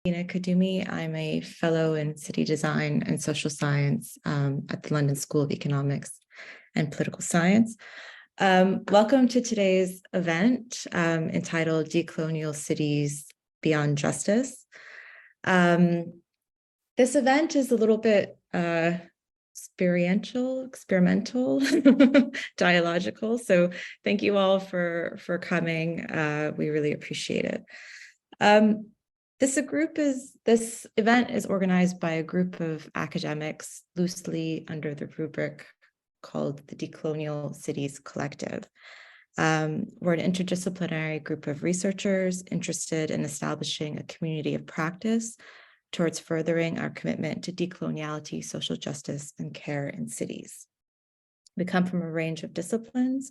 Dina Kadumi. I'm a fellow in city design and social science at the London School of Economics and Political Science. Welcome to today's event entitled Decolonial Cities Beyond Justice. This event is a little bit experimental, dialogical. So thank you all for coming. We really appreciate it. This event is organized by a group of academics loosely under the rubric called the Decolonial Cities Collective. We're an interdisciplinary group of researchers interested in establishing a community of practice towards furthering our commitment to decoloniality, social justice, and care in cities. We come from a range of disciplines: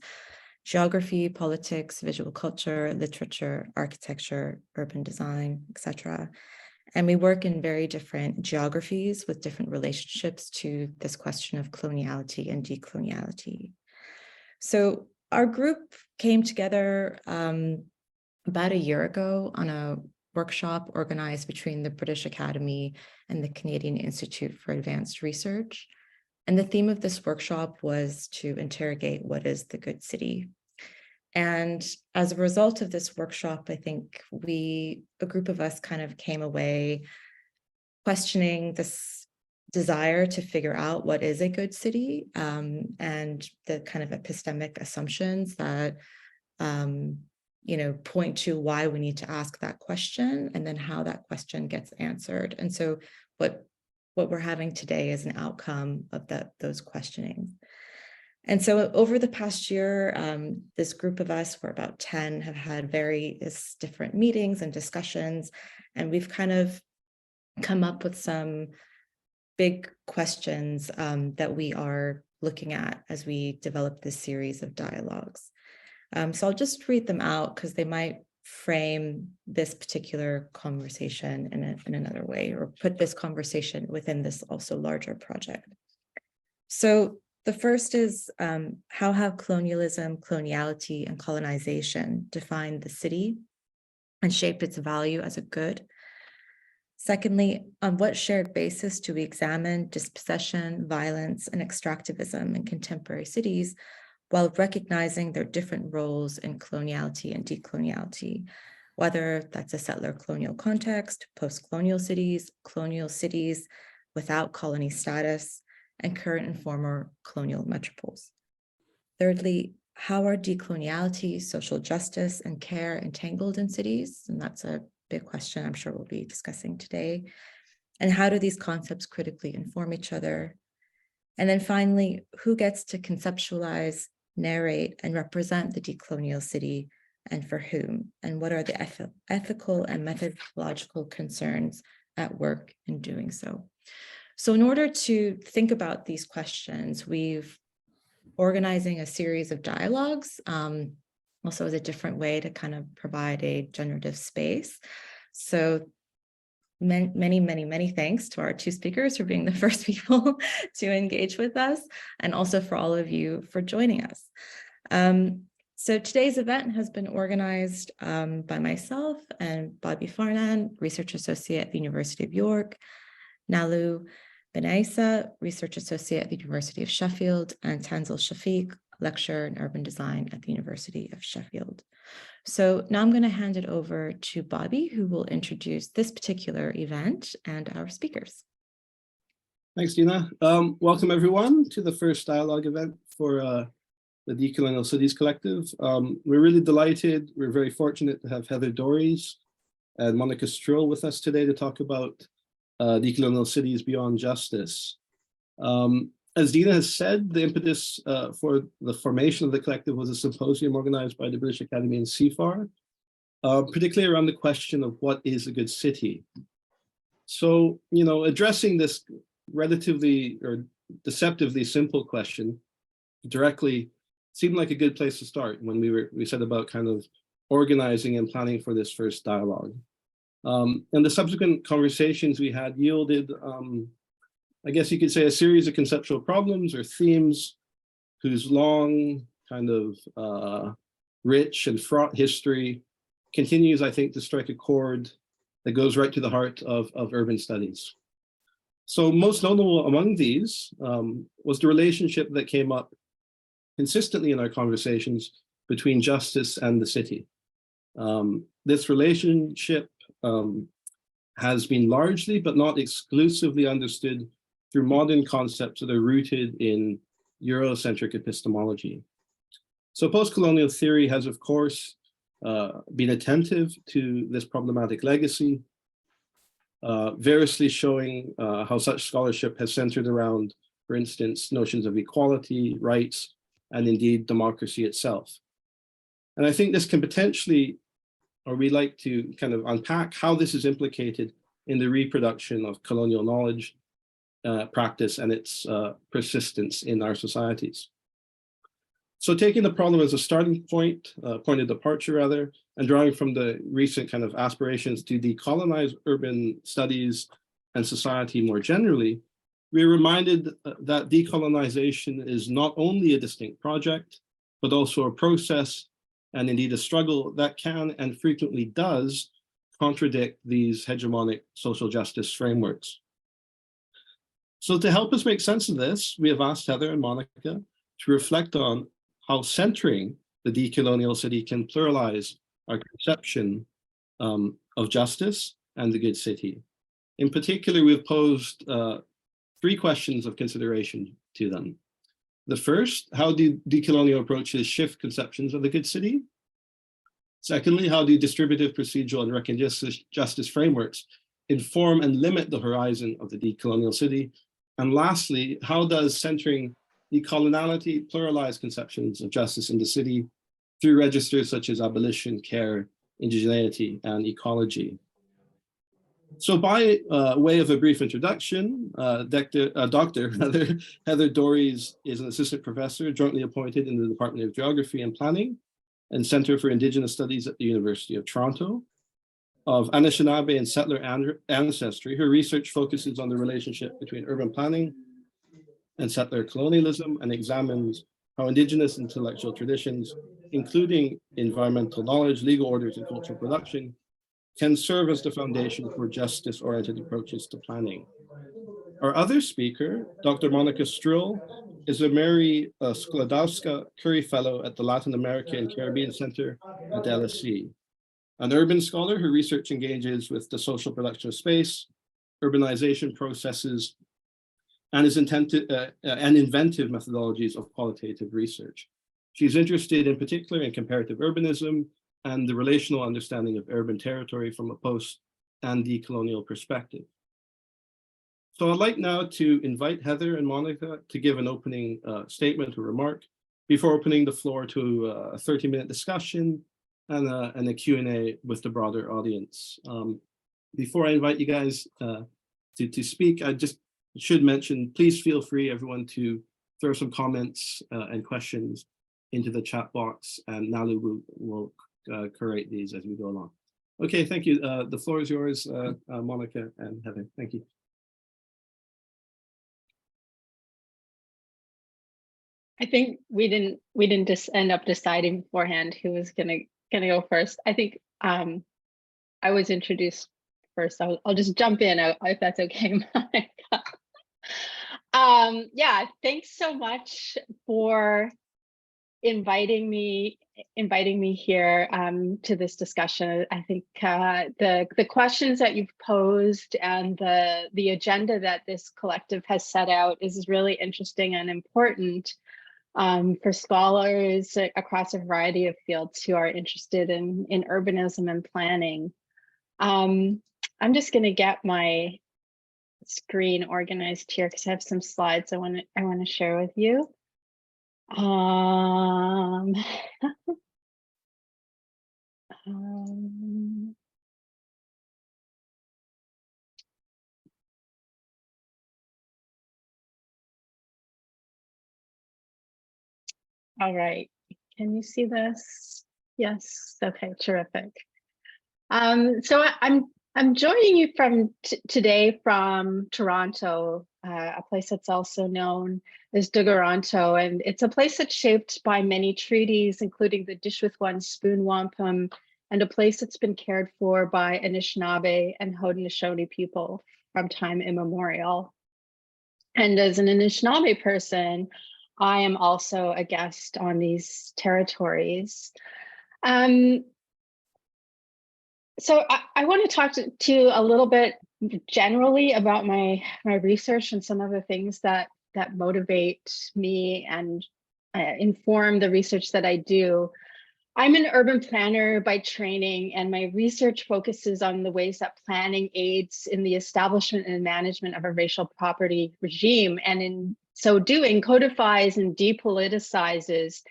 geography, politics, visual culture, literature, architecture, urban design, etc. And we work in very different geographies with different relationships to this question of coloniality and decoloniality. So our group came together about a year ago on a workshop organized between the British Academy and the Canadian Institute for Advanced Research. And the theme of this workshop was to interrogate what is the good city. And as a result of this workshop, I think a group of us kind of came away questioning this desire to figure out what is a good city, and the kind of epistemic assumptions that point to why we need to ask that question and then how that question gets answered. And so what we're having today is an outcome of those questionings. And so over the past year, this group of us, we're about 10, have had various different meetings and discussions, and we've kind of come up with some big questions that we are looking at as we develop this series of dialogues. So I'll just read them out because they might frame this particular conversation in another way, or put this conversation within this also larger project. So the first is, how have colonialism, coloniality, and colonization defined the city and shaped its value as a good? Secondly, on what shared basis do we examine dispossession, violence, and extractivism in contemporary cities while recognizing their different roles in coloniality and decoloniality, whether that's a settler colonial context, post-colonial cities, colonial cities without colony status, and current and former colonial metropoles? Thirdly, how are decoloniality, social justice, and care entangled in cities? And that's a big question I'm sure we'll be discussing today. And how do these concepts critically inform each other? And then finally, who gets to conceptualize, narrate, and represent the decolonial city, and for whom? And what are the ethical and methodological concerns at work in doing so? So in order to think about these questions, we've organizing a series of dialogues, also as a different way to kind of provide a generative space. So many thanks to our two speakers for being the first people to engage with us, and also for all of you for joining us. So today's event has been organized by myself and Bobby Farnan, Research Associate at the University of York, Nalu Benaisa, Research Associate at the University of Sheffield, and Tanzil Shafiq, Lecturer in Urban Design at the University of Sheffield. So now I'm going to hand it over to Bobby, who will introduce this particular event and our speakers. Thanks, Dina. Welcome, everyone, to the first dialogue event for the Decolonial Cities Collective. We're really delighted. We're very fortunate to have Heather Dorries and Monica Stroll with us today to talk about Decolonial Cities Beyond Justice. As Dina has said, the impetus for the formation of the collective was a symposium organized by the British Academy and CFAR, particularly around the question of what is a good city. So, addressing this relatively or deceptively simple question directly seemed like a good place to start when we set about kind of organizing and planning for this first dialogue. And the subsequent conversations we had yielded, I guess you could say, a series of conceptual problems or themes whose long kind of rich and fraught history continues, I think, to strike a chord that goes right to the heart of urban studies. So most notable among these was the relationship that came up consistently in our conversations between justice and the city. This relationship has been largely, but not exclusively, understood through modern concepts that are rooted in Eurocentric epistemology. So postcolonial theory has, of course, been attentive to this problematic legacy, variously showing how such scholarship has centered around, for instance, notions of equality, rights, and indeed democracy itself. And I think this can potentially, or we like to kind of unpack how this is implicated in the reproduction of colonial knowledge, practice, and its persistence in our societies. So taking the problem as a starting point, point of departure rather, and drawing from the recent kind of aspirations to decolonize urban studies and society more generally, we're reminded that decolonization is not only a distinct project, but also a process and indeed a struggle that can and frequently does contradict these hegemonic social justice frameworks. So to help us make sense of this, we have asked Heather and Monica to reflect on how centering the decolonial city can pluralize our conception of justice and the good city. In particular, we've posed 3 questions of consideration to them. The first, how do decolonial approaches shift conceptions of the good city? Secondly, how do distributive, procedural, and recognitive justice frameworks inform and limit the horizon of the decolonial city? And lastly, how does centering decoloniality pluralize conceptions of justice in the city through registers such as abolition, care, indigeneity, and ecology? So by way of a brief introduction, Dr. Heather Dorries is an assistant professor jointly appointed in the Department of Geography and Planning and Center for Indigenous Studies at the University of Toronto. Of Anishinaabe and settler ancestry, her research focuses on the relationship between urban planning and settler colonialism and examines how Indigenous intellectual traditions, including environmental knowledge, legal orders, and cultural production, can serve as the foundation for justice-oriented approaches to planning. Our other speaker, Dr. Monica Struhl, is a Mary Sklodowska Curry Fellow at the Latin America and Caribbean Center at the LSE. An urban scholar, her research engages with the social production of space, urbanization processes, and inventive methodologies of qualitative research. She's interested in particular in comparative urbanism and the relational understanding of urban territory from a post and decolonial perspective. So I'd like now to invite Heather and Monica to give an opening statement or remark before opening the floor to a 30-minute discussion and a Q&A with the broader audience. Before I invite you guys to speak, I just should mention, please feel free, everyone, to throw some comments and questions into the chat box, and Nalu will curate these as we go along. Okay, thank you. The floor is yours, Monica and Heather. Thank you. I think we didn't just end up deciding beforehand who was gonna go first. I think I was introduced first. I'll just jump in if that's okay, Monica. Yeah, thanks so much for inviting me here to this discussion. I think the questions that you've posed and the agenda that this collective has set out is really interesting and important for scholars across a variety of fields who are interested in urbanism and planning. I'm just going to get my screen organized here because I have some slides I want to share with you. All right, can you see this? Yes, okay, terrific. So I'm joining you from today from Toronto, a place that's also known as Decolonial, and it's a place that's shaped by many treaties, including the Dish with One Spoon Wampum and a place that's been cared for by Anishinaabe and Haudenosaunee people from time immemorial. And as an Anishinaabe person, I am also a guest on these territories. So I want to talk to you a little bit generally about my research and some of the things that motivate me and inform the research that I do. I'm an urban planner by training, and my research focuses on the ways that planning aids in the establishment and management of a racial property regime, and in so doing codifies and depoliticizes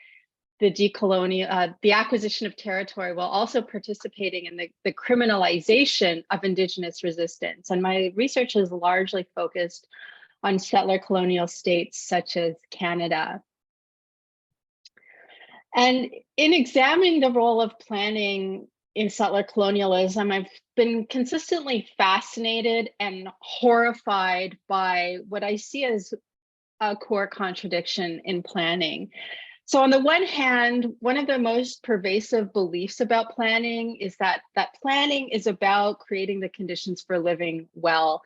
the acquisition of territory, while also participating in the criminalization of Indigenous resistance. And my research is largely focused on settler colonial states such as Canada. And in examining the role of planning in settler colonialism, I've been consistently fascinated and horrified by what I see as a core contradiction in planning. So on the one hand, one of the most pervasive beliefs about planning is that planning is about creating the conditions for living well.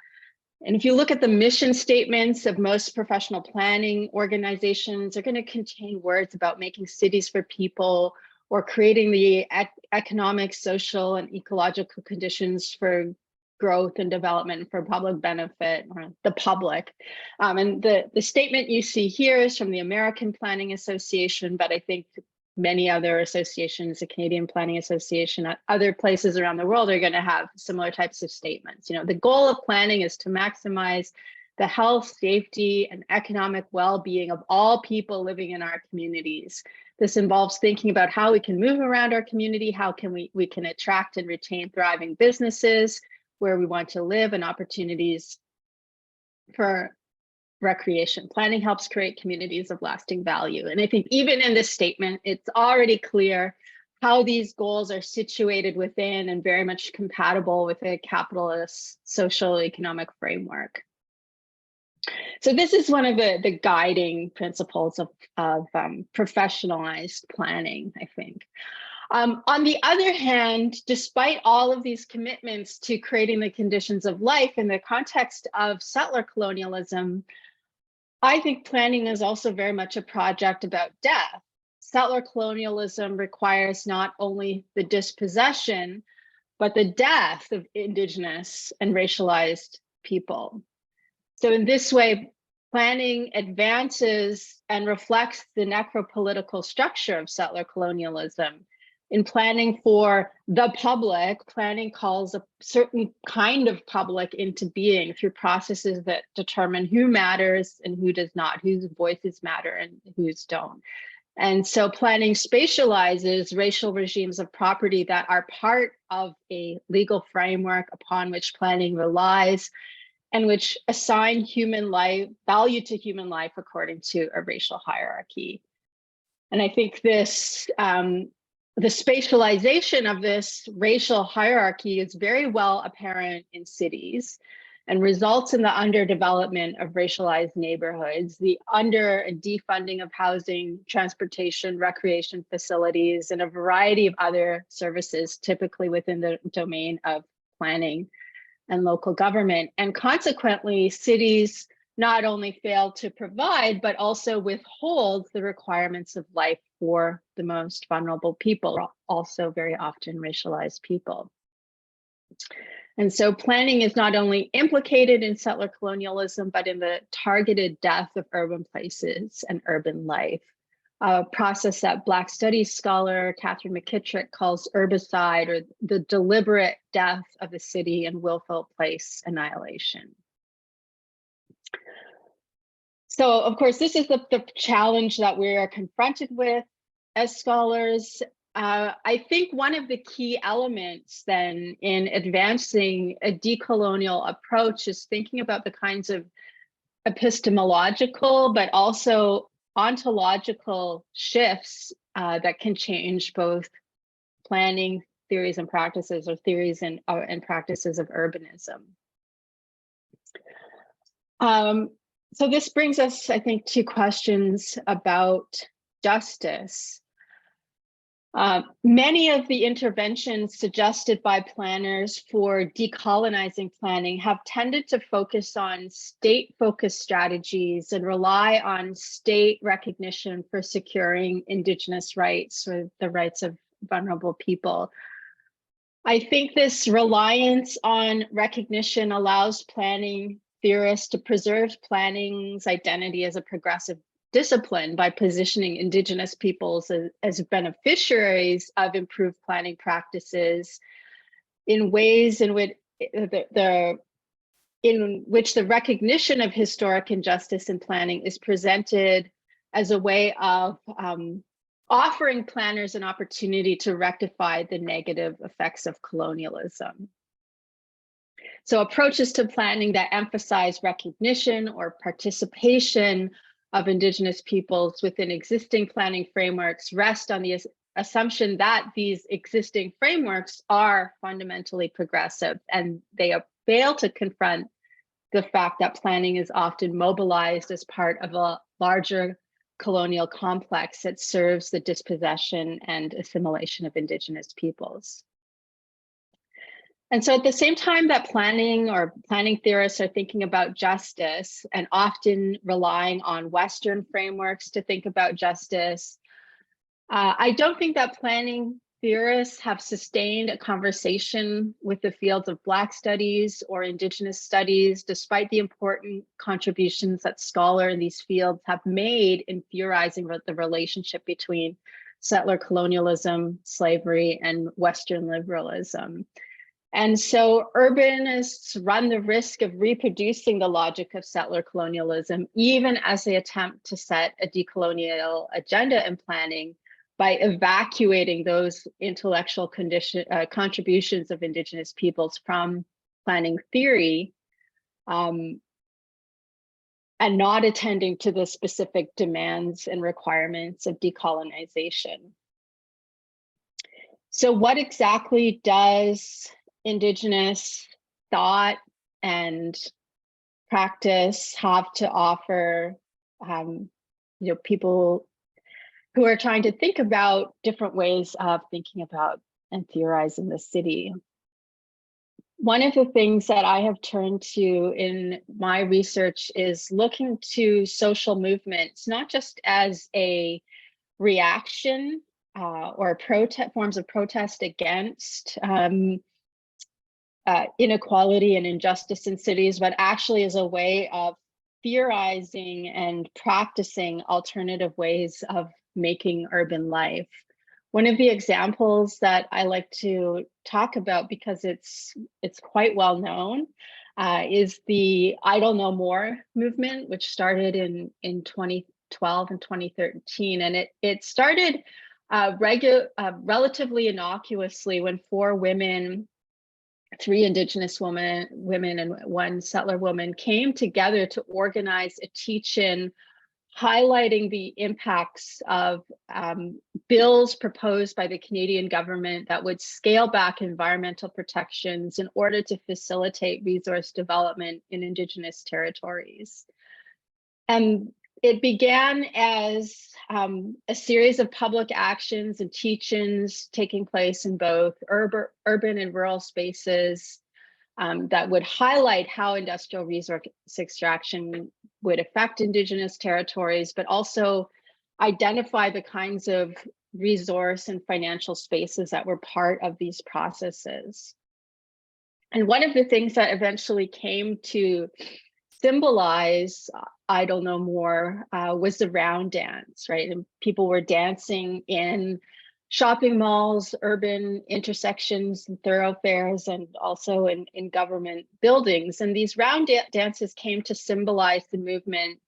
And if you look at the mission statements of most professional planning organizations, they're going to contain words about making cities for people or creating the economic, social, and ecological conditions for growth and development for public benefit, or the public. And the statement you see here is from the American Planning Association, but I think many other associations, the Canadian Planning Association, other places around the world are going to have similar types of statements. You know, the goal of planning is to maximize the health, safety, and economic well-being of all people living in our communities. This involves thinking about how we can move around our community, how can we can attract and retain thriving businesses where we want to live, and opportunities for recreation. Planning helps create communities of lasting value. And I think even in this statement, it's already clear how these goals are situated within and very much compatible with a capitalist social economic framework. So this is one of the guiding principles of professionalized planning, I think. On the other hand, despite all of these commitments to creating the conditions of life in the context of settler colonialism, I think planning is also very much a project about death. Settler colonialism requires not only the dispossession, but the death of Indigenous and racialized people. So in this way, planning advances and reflects the necropolitical structure of settler colonialism. In planning for the public, planning calls a certain kind of public into being through processes that determine who matters and who does not, whose voices matter and whose don't. And so planning spatializes racial regimes of property that are part of a legal framework upon which planning relies, and which assign human life, value to human life according to a racial hierarchy. And I think this, the spatialization of this racial hierarchy is very well apparent in cities and results in the underdevelopment of racialized neighborhoods, the under and defunding of housing, transportation, recreation facilities, and a variety of other services typically within the domain of planning and local government. And consequently, cities not only fail to provide, but also withhold the requirements of life for the most vulnerable people, also very often racialized people. And so planning is not only implicated in settler colonialism, but in the targeted death of urban places and urban life, a process that Black Studies scholar Catherine McKittrick calls urbicide, or the deliberate death of a city and willful place annihilation. So, of course, this is the challenge that we are confronted with as scholars. I think one of the key elements then in advancing a decolonial approach is thinking about the kinds of epistemological, but also ontological shifts that can change both planning theories and practices, or theories and practices of urbanism. So this brings us, I think, to questions about justice. Many of the interventions suggested by planners for decolonizing planning have tended to focus on state-focused strategies and rely on state recognition for securing Indigenous rights or the rights of vulnerable people. I think this reliance on recognition allows planning theorists to preserve planning's identity as a progressive discipline by positioning Indigenous peoples as beneficiaries of improved planning practices in ways in which the recognition of historic injustice in planning is presented as a way of offering planners an opportunity to rectify the negative effects of colonialism. So approaches to planning that emphasize recognition or participation of Indigenous peoples within existing planning frameworks rest on the assumption that these existing frameworks are fundamentally progressive, and they fail to confront the fact that planning is often mobilized as part of a larger colonial complex that serves the dispossession and assimilation of Indigenous peoples. And so at the same time that planning theorists are thinking about justice and often relying on Western frameworks to think about justice, I don't think that planning theorists have sustained a conversation with the fields of Black studies or Indigenous studies, despite the important contributions that scholars in these fields have made in theorizing the relationship between settler colonialism, slavery, and Western liberalism. And so urbanists run the risk of reproducing the logic of settler colonialism, even as they attempt to set a decolonial agenda in planning by evacuating those intellectual contributions of Indigenous peoples from planning theory, and not attending to the specific demands and requirements of decolonization. So what exactly does Indigenous thought and practice have to offer people who are trying to think about different ways of thinking about and theorizing the city? One of the things that I have turned to in my research is looking to social movements, not just as a reaction or forms of protest against inequality and injustice in cities, but actually as a way of theorizing and practicing alternative ways of making urban life. One of the examples that I like to talk about, because it's quite well known, is the Idle No More movement, which started in 2012 and 2013. And it started relatively innocuously when three Indigenous women and one settler woman came together to organize a teach-in highlighting the impacts of bills proposed by the Canadian government that would scale back environmental protections in order to facilitate resource development in Indigenous territories. And it began as a series of public actions and teach-ins taking place in both urban and rural spaces that would highlight how industrial resource extraction would affect Indigenous territories, but also identify the kinds of resource and financial spaces that were part of these processes. And one of the things that eventually came to symbolize Idle No More was the round dance, right? And people were dancing in shopping malls, urban intersections and thoroughfares, and also in government buildings. And these round dances came to symbolize the movement.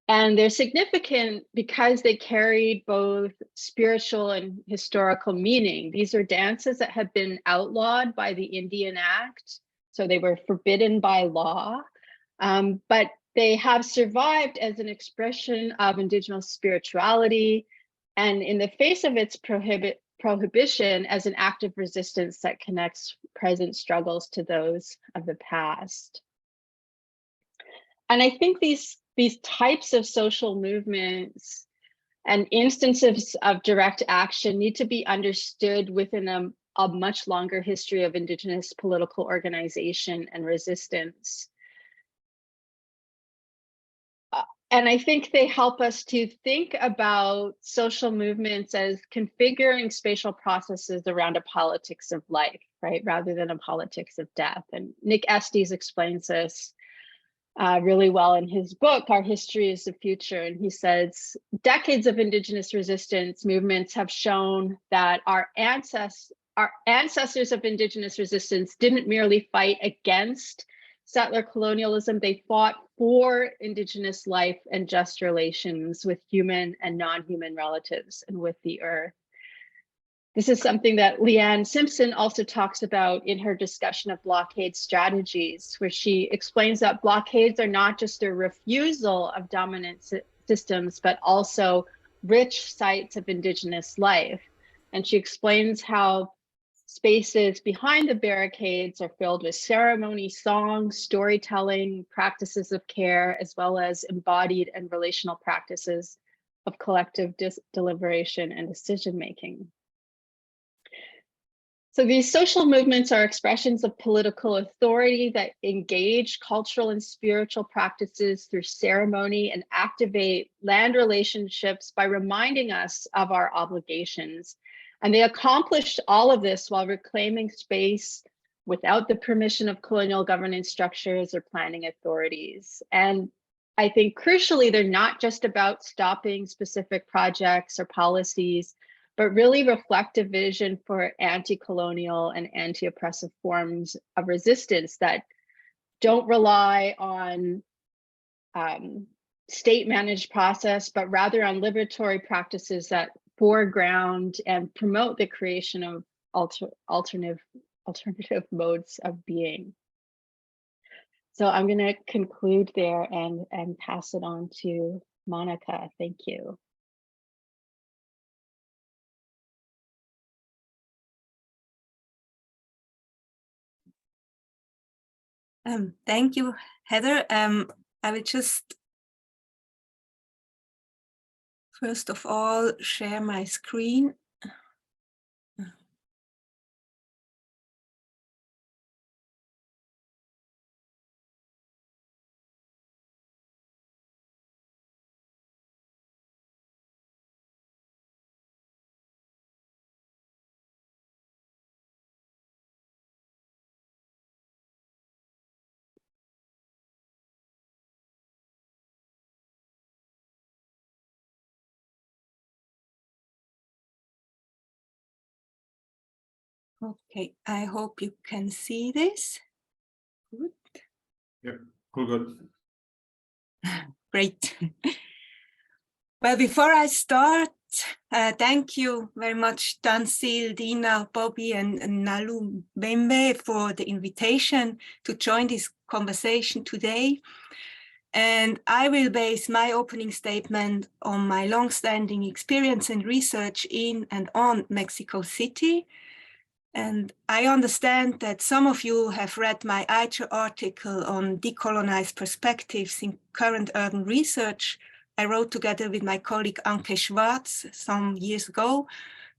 And they're significant because they carried both spiritual and historical meaning. These are dances that have been outlawed by the Indian Act, so they were forbidden by law, but they have survived as an expression of Indigenous spirituality, and in the face of its prohibition, as an act of resistance that connects present struggles to those of the past. And I think these types of social movements And instances of direct action need to be understood within a much longer history of Indigenous political organization and resistance. And I think they help us to think about social movements as configuring spatial processes around a politics of life, right, rather than a politics of death. And Nick Estes explains this really well in his book, Our History is the Future. And he says, decades of Indigenous resistance movements have shown that our ancestors of Indigenous resistance didn't merely fight against settler colonialism, they fought for Indigenous life and just relations with human and non-human relatives and with the earth. This is something that Leanne Simpson also talks about in her discussion of blockade strategies, where she explains that blockades are not just a refusal of dominant systems, but also rich sites of Indigenous life. And she explains how spaces behind the barricades are filled with ceremony, song, storytelling, practices of care, as well as embodied and relational practices of collective deliberation and decision-making. So these social movements are expressions of political authority that engage cultural and spiritual practices through ceremony and activate land relationships by reminding us of our obligations. And they accomplished all of this while reclaiming space without the permission of colonial governance structures or planning authorities. And I think crucially, they're not just about stopping specific projects or policies, but really reflect a vision for anti-colonial and anti-oppressive forms of resistance that don't rely on state-managed process, but rather on liberatory practices that foreground and promote the creation of alternative modes of being. So I'm going to conclude there and pass it on to Monica. Thank you. Thank you, Heather. I will just first of all share my screen. Okay, I hope you can see this. Good. Yeah, good. Great. Well, before I start, thank you very much, Tansil, Dina, Bobby, and Nalu Bembe for the invitation to join this conversation today. And I will base my opening statement on my long-standing experience and research in and on Mexico City. And I understand that some of you have read my ITRA article on decolonized perspectives in current urban research I wrote together with my colleague Anke Schwarz some years ago.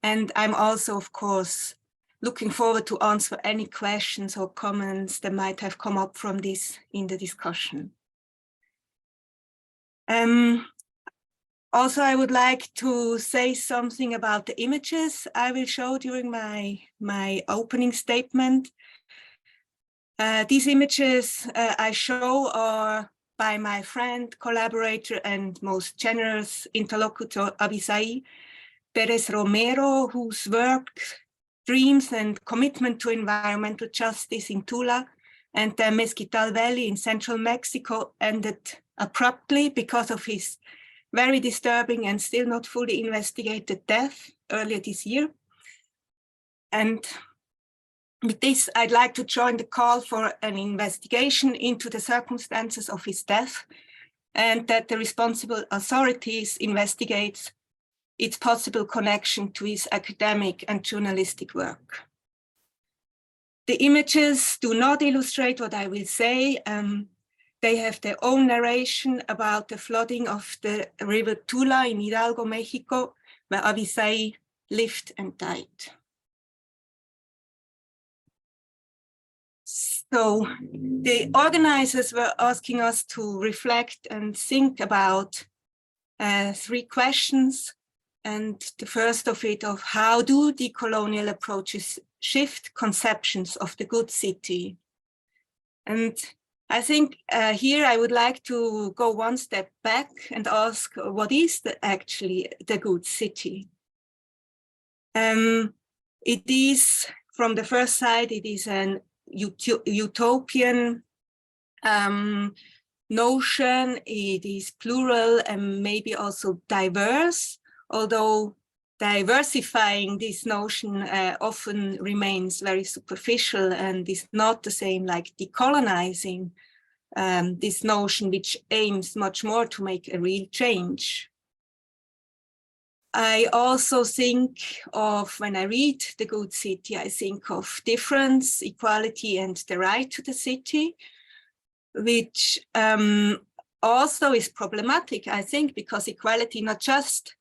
And I'm also, of course, looking forward to answer any questions or comments that might have come up from this in the discussion. Also, I would like to say something about the images I will show during my opening statement. These images I show are by my friend, collaborator, and most generous interlocutor, Abisai Perez Romero, whose work, dreams, and commitment to environmental justice in Tula and the Mezquital Valley in central Mexico ended abruptly because of his very disturbing and still not fully investigated death earlier this year. And with this, I'd like to join the call for an investigation into the circumstances of his death and that the responsible authorities investigate its possible connection to his academic and journalistic work. The images do not illustrate what I will say. They have their own narration about the flooding of the river Tula in Hidalgo, Mexico, where Avisay lived and died. So the organizers were asking us to reflect and think about 3 questions. And the first of it of how do decolonial approaches shift conceptions of the good city? And I think here I would like to go one step back and ask, what is actually the good city? It is, from the first side, it is an utopian notion. It is plural and maybe also diverse, although diversifying this notion often remains very superficial and is not the same like decolonizing this notion, which aims much more to make a real change. I also think of, when I read The Good City, I think of difference, equality, and the right to the city, which also is problematic, I think, because equality not just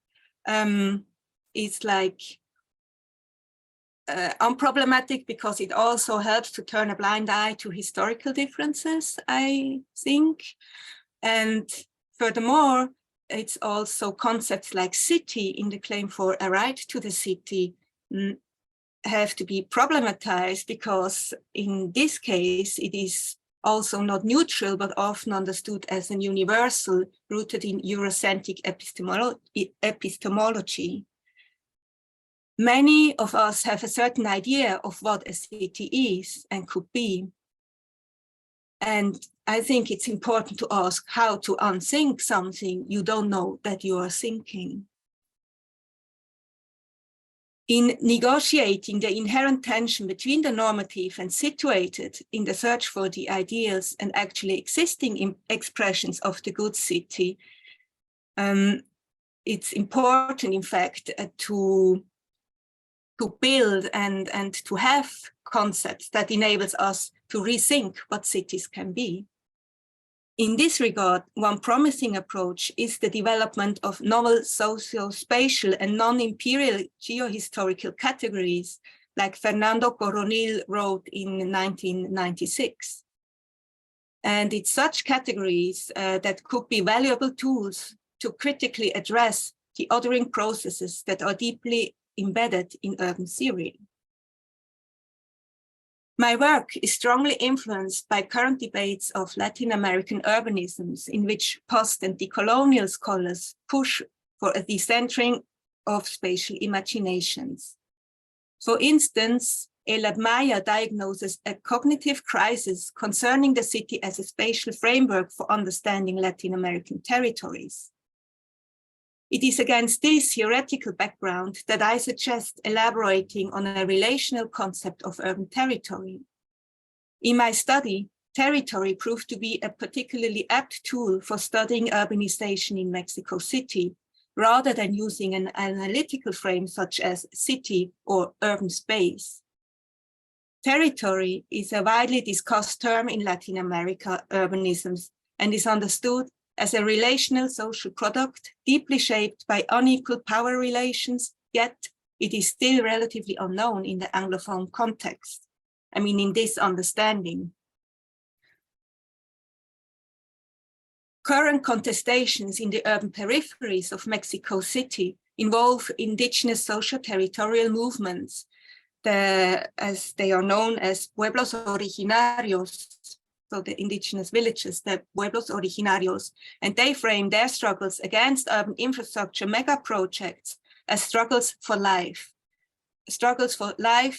is like unproblematic, because it also helps to turn a blind eye to historical differences, I think. And furthermore, it's also concepts like city in the claim for a right to the city have to be problematized, because in this case, it is also not neutral, but often understood as an universal rooted in Eurocentric epistemology. Many of us have a certain idea of what a city is and could be. And I think it's important to ask how to unthink something you don't know that you are thinking. In negotiating the inherent tension between the normative and situated in the search for the ideals and actually existing expressions of the good city, it's important, in fact, to build and to have concepts that enables us to rethink what cities can be. In this regard, one promising approach is the development of novel socio-spatial and non-imperial geohistorical categories, like Fernando Coronil wrote in 1996. And it's such categories that could be valuable tools to critically address the othering processes that are deeply embedded in urban theory. My work is strongly influenced by current debates of Latin American urbanisms, in which post and decolonial scholars push for a decentering of spatial imaginations. For instance, Elad Maya diagnoses a cognitive crisis concerning the city as a spatial framework for understanding Latin American territories. It is against this theoretical background that I suggest elaborating on a relational concept of urban territory. In my study, territory proved to be a particularly apt tool for studying urbanization in Mexico City, rather than using an analytical frame such as city or urban space. Territory is a widely discussed term in Latin America urbanisms and is understood as a relational social product deeply shaped by unequal power relations, yet it is still relatively unknown in the Anglophone context. I mean, in this understanding. Current contestations in the urban peripheries of Mexico City involve indigenous socio-territorial movements, as they are known as pueblos originarios, so the indigenous villages, the pueblos originarios, and they frame their struggles against urban infrastructure mega projects as struggles for life,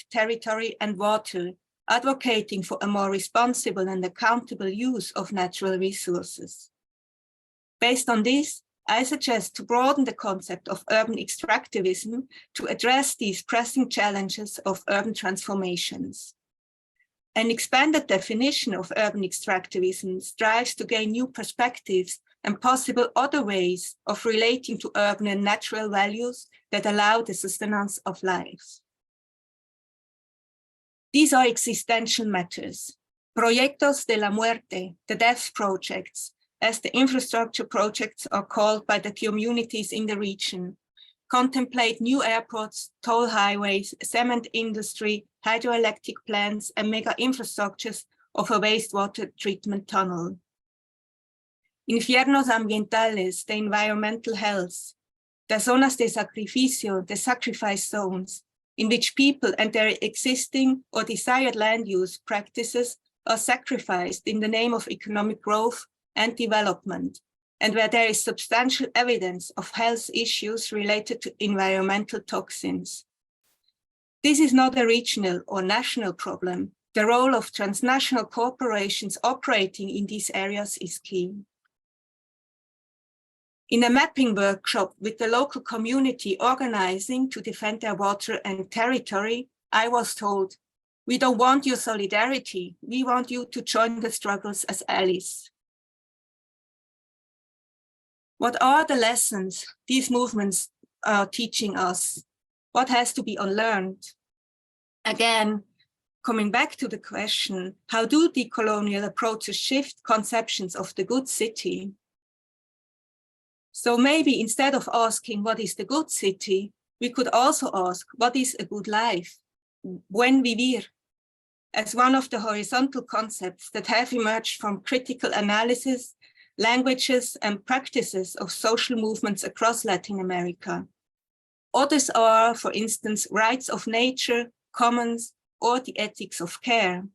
territory, and water, advocating for a more responsible and accountable use of natural resources. Based on this, I suggest to broaden the concept of urban extractivism to address these pressing challenges of urban transformations. An expanded definition of urban extractivism strives to gain new perspectives and possible other ways of relating to urban and natural values that allow the sustenance of life. These are existential matters. Proyectos de la muerte, the death projects, as the infrastructure projects are called by the communities in the region, contemplate new airports, toll highways, cement industry, hydroelectric plants, and mega infrastructures of a wastewater treatment tunnel. Infiernos ambientales, the environmental hells, the zonas de sacrificio, the sacrifice zones, in which people and their existing or desired land use practices are sacrificed in the name of economic growth and development, and where there is substantial evidence of health issues related to environmental toxins. This is not a regional or national problem. The role of transnational corporations operating in these areas is key. In a mapping workshop with the local community organizing to defend their water and territory, I was told, "We don't want your solidarity. We want you to join the struggles as allies." What are the lessons these movements are teaching us? What has to be unlearned? Again, coming back to the question, how do decolonial approaches shift conceptions of the good city? So maybe instead of asking what is the good city, we could also ask what is a good life? Buen vivir, as one of the horizontal concepts that have emerged from critical analysis, languages and practices of social movements across Latin America. Others are, for instance, rights of nature, commons, or the ethics of care.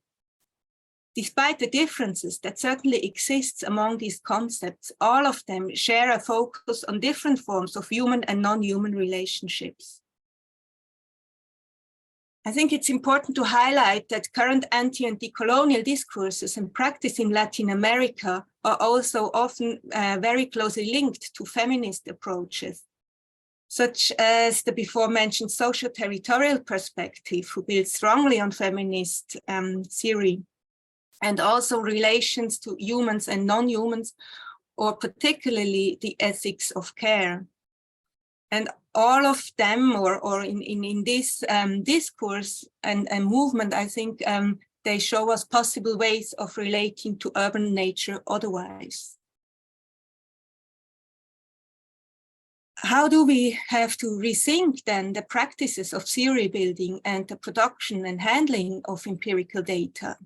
Despite the differences that certainly exist among these concepts, all of them share a focus on different forms of human and non-human relationships. I think it's important to highlight that current anti- and decolonial discourses and practice in Latin America are also often very closely linked to feminist approaches, such as the before mentioned social territorial perspective, who builds strongly on feminist theory, and also relations to humans and non-humans, or particularly the ethics of care. And all of them, or in this discourse and movement, I think they show us possible ways of relating to urban nature otherwise. How do we have to rethink then the practices of theory building and the production and handling of empirical data?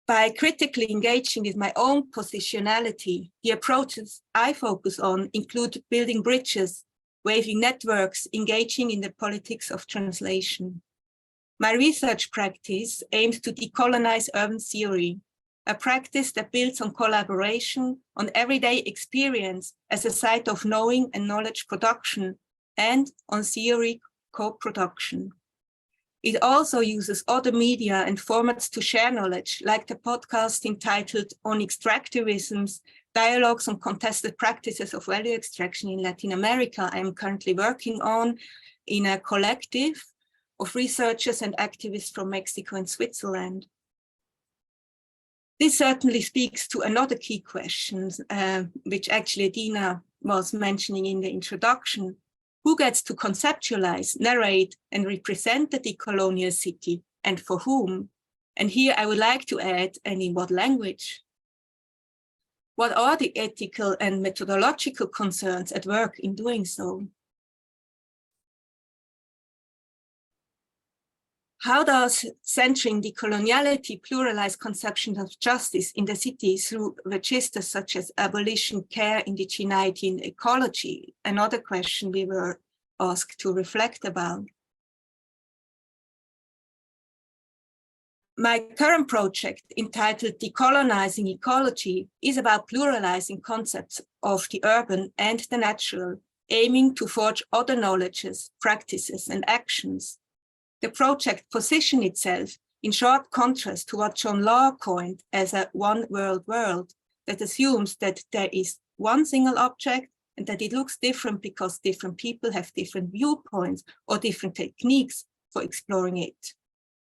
By critically engaging with my own positionality, the approaches I focus on include building bridges, weaving networks, engaging in the politics of translation. My research practice aims to decolonize urban theory, a practice that builds on collaboration, on everyday experience as a site of knowing and knowledge production, and on theory co-production. It also uses other media and formats to share knowledge, like the podcast entitled On Extractivisms, Dialogues on Contested Practices of Value Extraction in Latin America. I'm currently working on in a collective of researchers and activists from Mexico and Switzerland. This certainly speaks to another key question, which actually Dina was mentioning in the introduction. Who gets to conceptualize, narrate, and represent the decolonial city, and for whom? And here I would like to add, and in what language? What are the ethical and methodological concerns at work in doing so? How does centering decoloniality pluralize conceptions of justice in the city through registers such as abolition, care, indigeneity, and ecology? Another question we were asked to reflect about. My current project, entitled Decolonising Ecology, is about pluralizing concepts of the urban and the natural, aiming to forge other knowledges, practices, and actions. The project positions itself in sharp contrast to what John Law coined as a one world that assumes that there is one single object and that it looks different because different people have different viewpoints or different techniques for exploring it.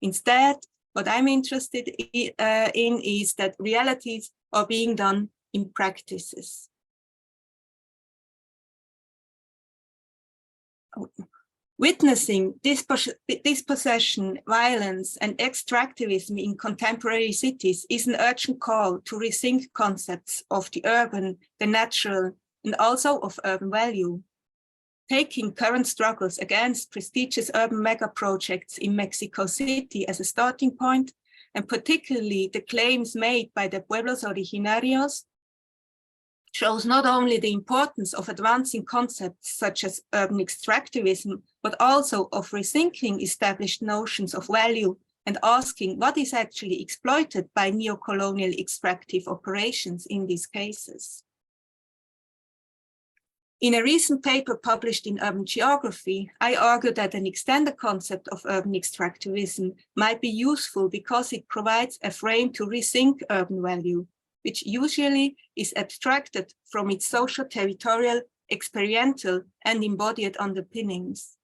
Instead, what I'm interested in is that realities are being done in practices. Witnessing dispossession, violence, and extractivism in contemporary cities is an urgent call to rethink concepts of the urban, the natural, and also of urban value. Taking current struggles against prestigious urban mega projects in Mexico City as a starting point, and particularly the claims made by the pueblos originarios, shows not only the importance of advancing concepts such as urban extractivism, but also of rethinking established notions of value and asking what is actually exploited by neocolonial extractive operations in these cases. In a recent paper published in Urban Geography, I argue that an extended concept of urban extractivism might be useful because it provides a frame to rethink urban value, which usually is abstracted from its social, territorial, experiential, and embodied underpinnings.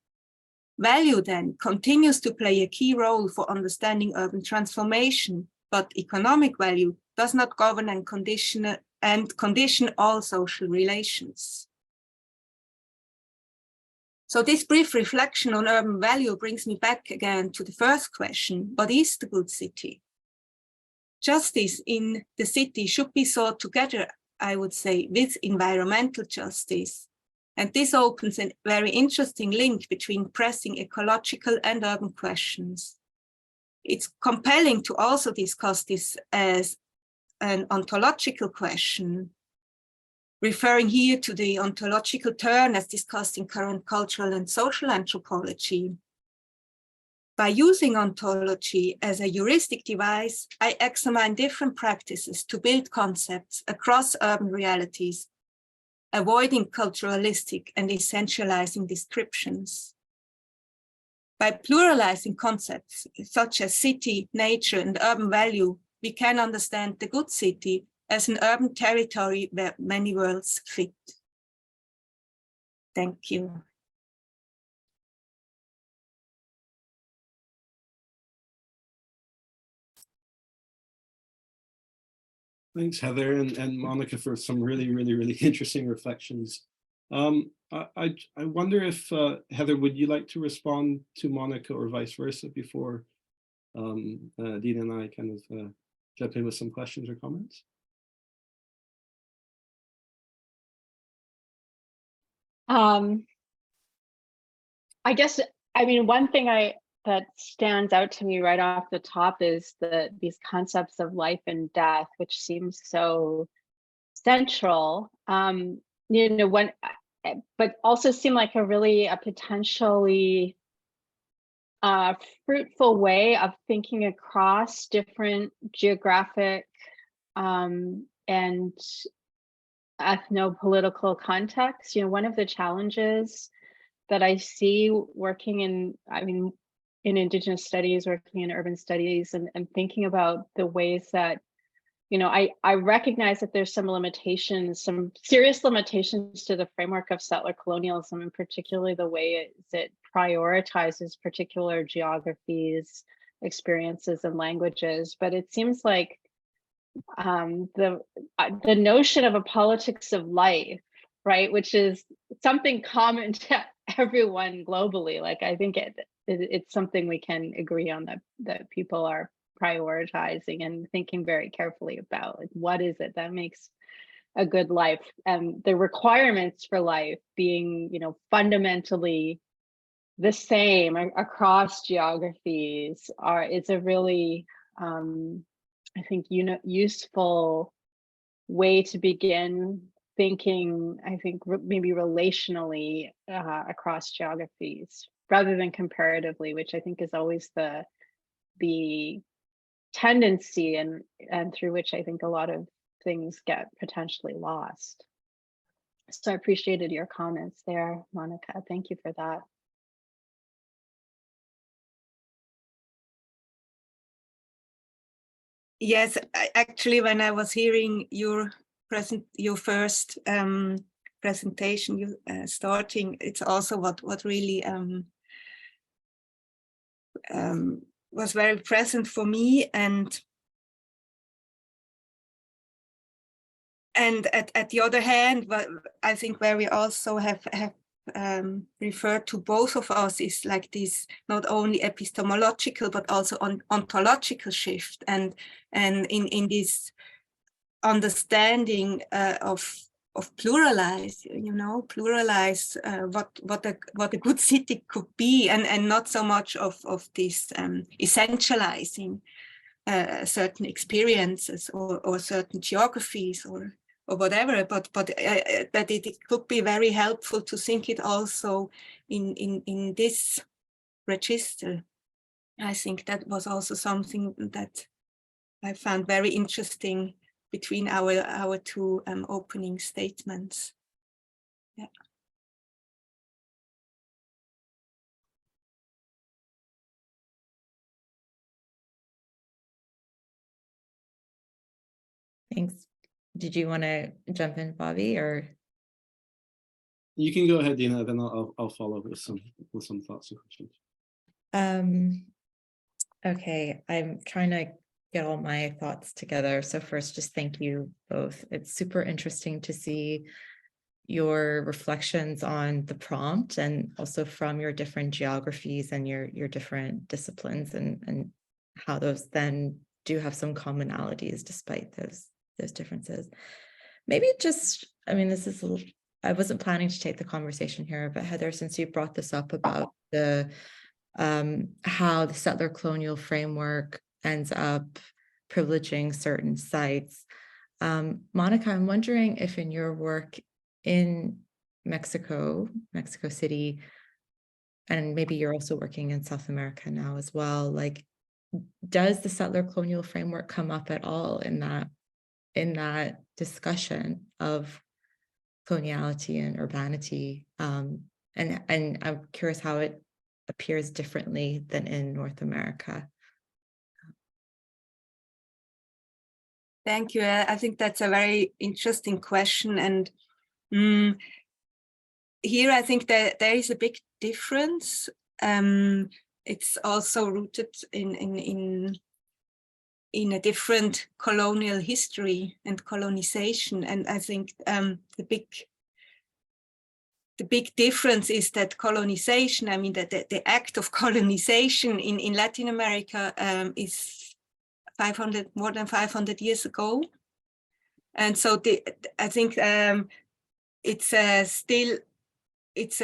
Value then continues to play a key role for understanding urban transformation, but economic value does not govern and condition all social relations. So this brief reflection on urban value brings me back again to the first question: what is the good city? Justice in the city should be sought together, I would say, with environmental justice. And this opens a very interesting link between pressing ecological and urban questions. It's compelling to also discuss this as an ontological question, referring here to the ontological turn as discussed in current cultural and social anthropology. By using ontology as a heuristic device, I examine different practices to build concepts across urban realities, avoiding culturalistic and essentializing descriptions. By pluralizing concepts such as city, nature, and urban value, we can understand the good city as an urban territory where many worlds fit. Thank you. Thanks, Heather and Monica, for some really interesting reflections. I wonder if, Heather, would you like to respond to Monica or vice versa before Dina and I kind of jump in with some questions or comments? I guess, I mean, one thing that stands out to me right off the top is these concepts of life and death, which seems so central, you know, but also seem like a potentially fruitful way of thinking across different geographic and ethno-political contexts. You know, one of the challenges that I see working in Indigenous studies, working in urban studies, and thinking about the ways that, you know, I recognize that there's some limitations, some serious limitations to the framework of settler colonialism, and particularly the way it prioritizes particular geographies, experiences, and languages. But it seems like the notion of a politics of life, right, which is something common to everyone globally. Like, I think it's something we can agree on, that people are prioritizing and thinking very carefully about, like, what is it that makes a good life, and the requirements for life being, you know, fundamentally the same across geographies it's a really I think useful way to begin thinking, I think, maybe relationally across geographies rather than comparatively, which I think is always the tendency and through which I think a lot of things get potentially lost. So I appreciated your comments there, Monica. Thank you for that. Yes, actually, when I was hearing your first presentation, you starting, it's also what really was very present for me, and at the other hand, I think where we also have referred to both of us is like this not only epistemological but also ontological shift, and in this understanding of pluralize, pluralize what a good city could be, and not so much of this essentializing certain experiences or certain geographies or whatever, but that it could be very helpful to think it also in this register. I think that was also something that I found very interesting between our two opening statements. Yeah. Thanks. Did you want to jump in, Bobby, or? You can go ahead, Dina, then I'll follow with some thoughts and questions. Okay, I'm trying to get all my thoughts together. So first, just thank you both. It's super interesting to see your reflections on the prompt, and also from your different geographies and your different disciplines, and how those then do have some commonalities despite those differences. Maybe just, I mean, this is a little, I wasn't planning to take the conversation here, but Heather, since you brought this up about the how the settler colonial framework ends up privileging certain sites. Monica, I'm wondering if in your work in Mexico City, and maybe you're also working in South America now as well, like, does the settler colonial framework come up at all in that discussion of coloniality and urbanity? And I'm curious how it appears differently than in North America. Thank you. I think that's a very interesting question. And here I think that there is a big difference. It's also rooted in a different colonial history and colonization. And I think the big difference is that colonization, I mean, the act of colonization in Latin America is more than 500 years ago. And so I think it's a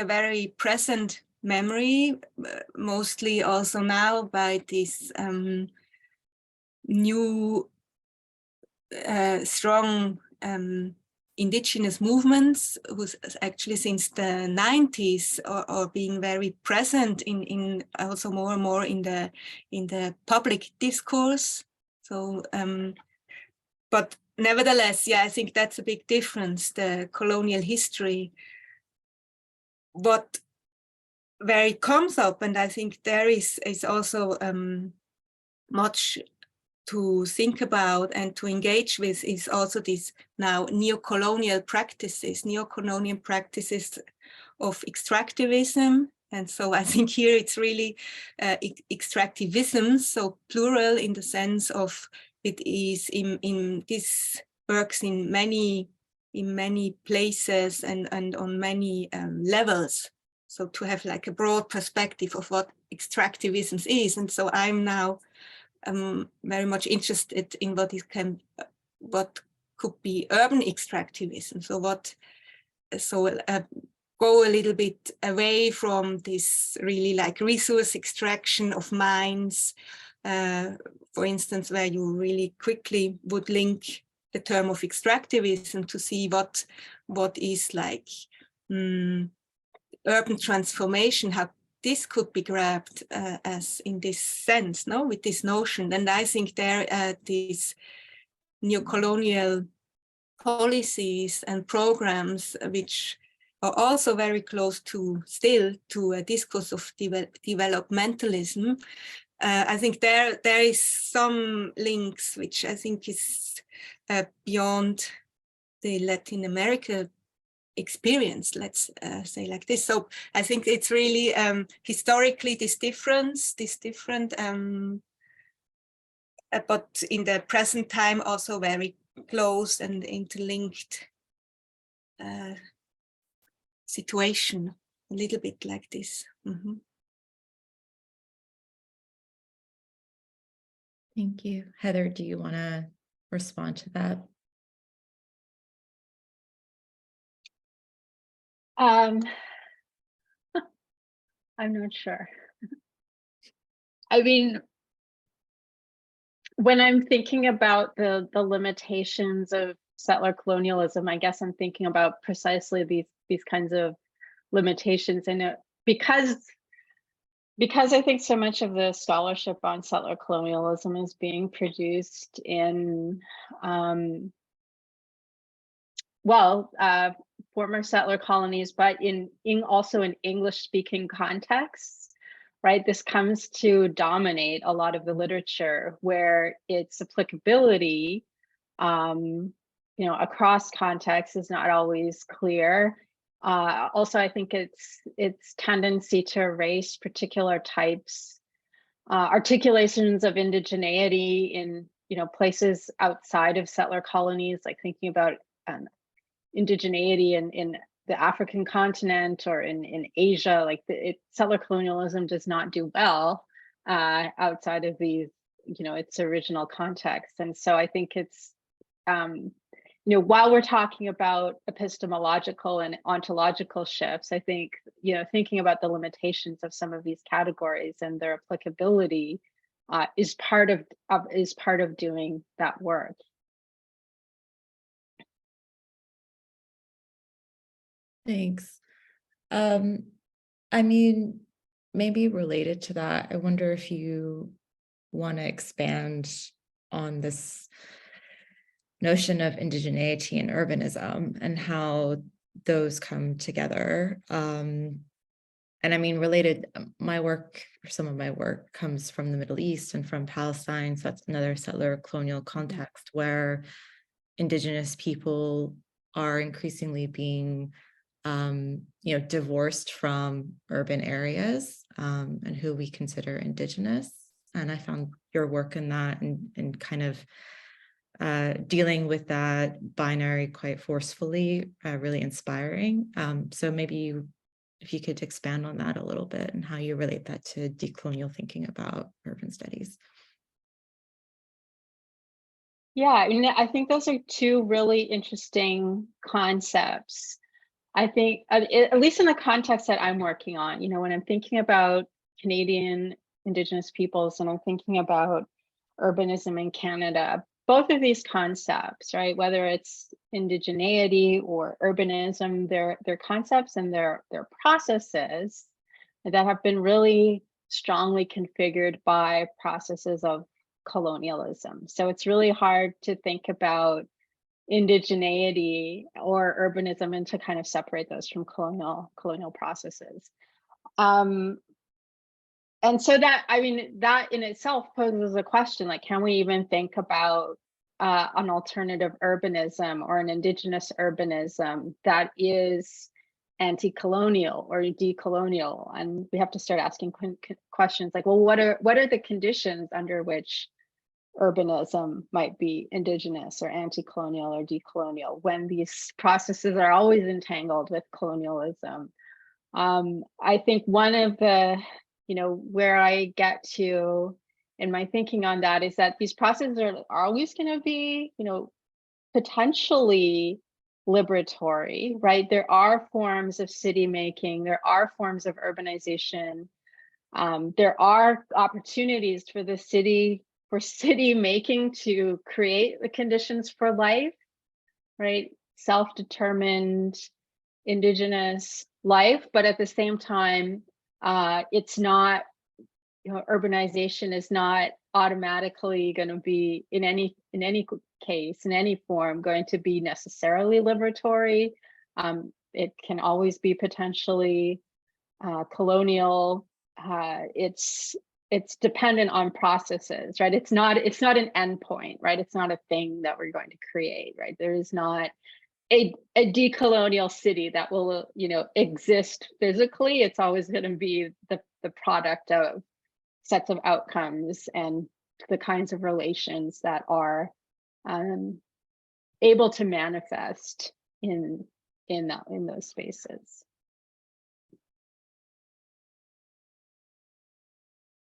very present memory, mostly also now by this new strong indigenous movements, who's actually since the 90s are being very present in also more and more in the public discourse. So, but nevertheless, yeah, I think that's a big difference. The colonial history, where it comes up, and I think there is also much to think about and to engage with, is also this now neocolonial practices of extractivism. And so I think here it's really extractivism, so plural in the sense of it is in this works in many places and on many levels. So to have like a broad perspective of what extractivism is. And so I'm now very much interested in what could be urban extractivism. So go a little bit away from this really like resource extraction of mines, for instance, where you really quickly would link the term of extractivism to see what is like urban transformation, how this could be grabbed as in this sense, no, with this notion. And I think there these neocolonial policies and programs, which are also very close to a discourse of developmentalism. I think there is some links which I think is beyond the Latin America experience, let's say like this. So I think it's really historically this different, but in the present time also very close and interlinked situation. a little bit like this. Mhm. Thank you. Heather, do you want to respond to that? I'm not sure. I mean, when I'm thinking about the limitations of settler colonialism, I guess I'm thinking about precisely these kinds of limitations. And because I think so much of the scholarship on settler colonialism is being produced in former settler colonies, but also in English-speaking contexts, right? This comes to dominate a lot of the literature where its applicability, across contexts is not always clear. Also, I think its tendency to erase particular types, articulations of indigeneity in places outside of settler colonies, like thinking about indigeneity in the African continent or in Asia. Like settler colonialism does not do well outside of these, its original context. And so I think it's, while we're talking about epistemological and ontological shifts, I think, thinking about the limitations of some of these categories and their applicability is part of doing that work. Thanks. I mean, maybe related to that, I wonder if you want to expand on this notion of indigeneity and urbanism and how those come together. And I mean, related, my work, or some of my work, comes from the Middle East and from Palestine. So that's another settler colonial context where indigenous people are increasingly being divorced from urban areas and who we consider indigenous. And I found your work in that and kind of dealing with that binary quite forcefully, really inspiring. So maybe if you could expand on that a little bit and how you relate that to decolonial thinking about urban studies. Yeah, I think those are two really interesting concepts. I think, at least in the context that I'm working on, when I'm thinking about Canadian Indigenous peoples and I'm thinking about urbanism in Canada, both of these concepts, right, whether it's indigeneity or urbanism, they're concepts and they're processes that have been really strongly configured by processes of colonialism. So it's really hard to think about indigeneity or urbanism and to kind of separate those from colonial processes. And so that in itself poses a question, like, can we even think about an alternative urbanism or an indigenous urbanism that is anti-colonial or decolonial? And we have to start asking questions like, well, what are the conditions under which urbanism might be indigenous or anti-colonial or decolonial when these processes are always entangled with colonialism? I think one of the, where I get to in my thinking on that is that these processes are always going to be, potentially liberatory, right? There are forms of city making, there are forms of urbanization, there are opportunities for the city making to create the conditions for life, right? Self-determined, indigenous life, but at the same time, it's not, urbanization is not automatically going to be in any case, in any form, going to be necessarily liberatory. It can always be potentially colonial. It's dependent on processes, right? It's not an endpoint, right? It's not a thing that we're going to create, right? There is not a decolonial city that will, exist physically. It's always going to be the product of sets of outcomes and the kinds of relations that are able to manifest in those spaces.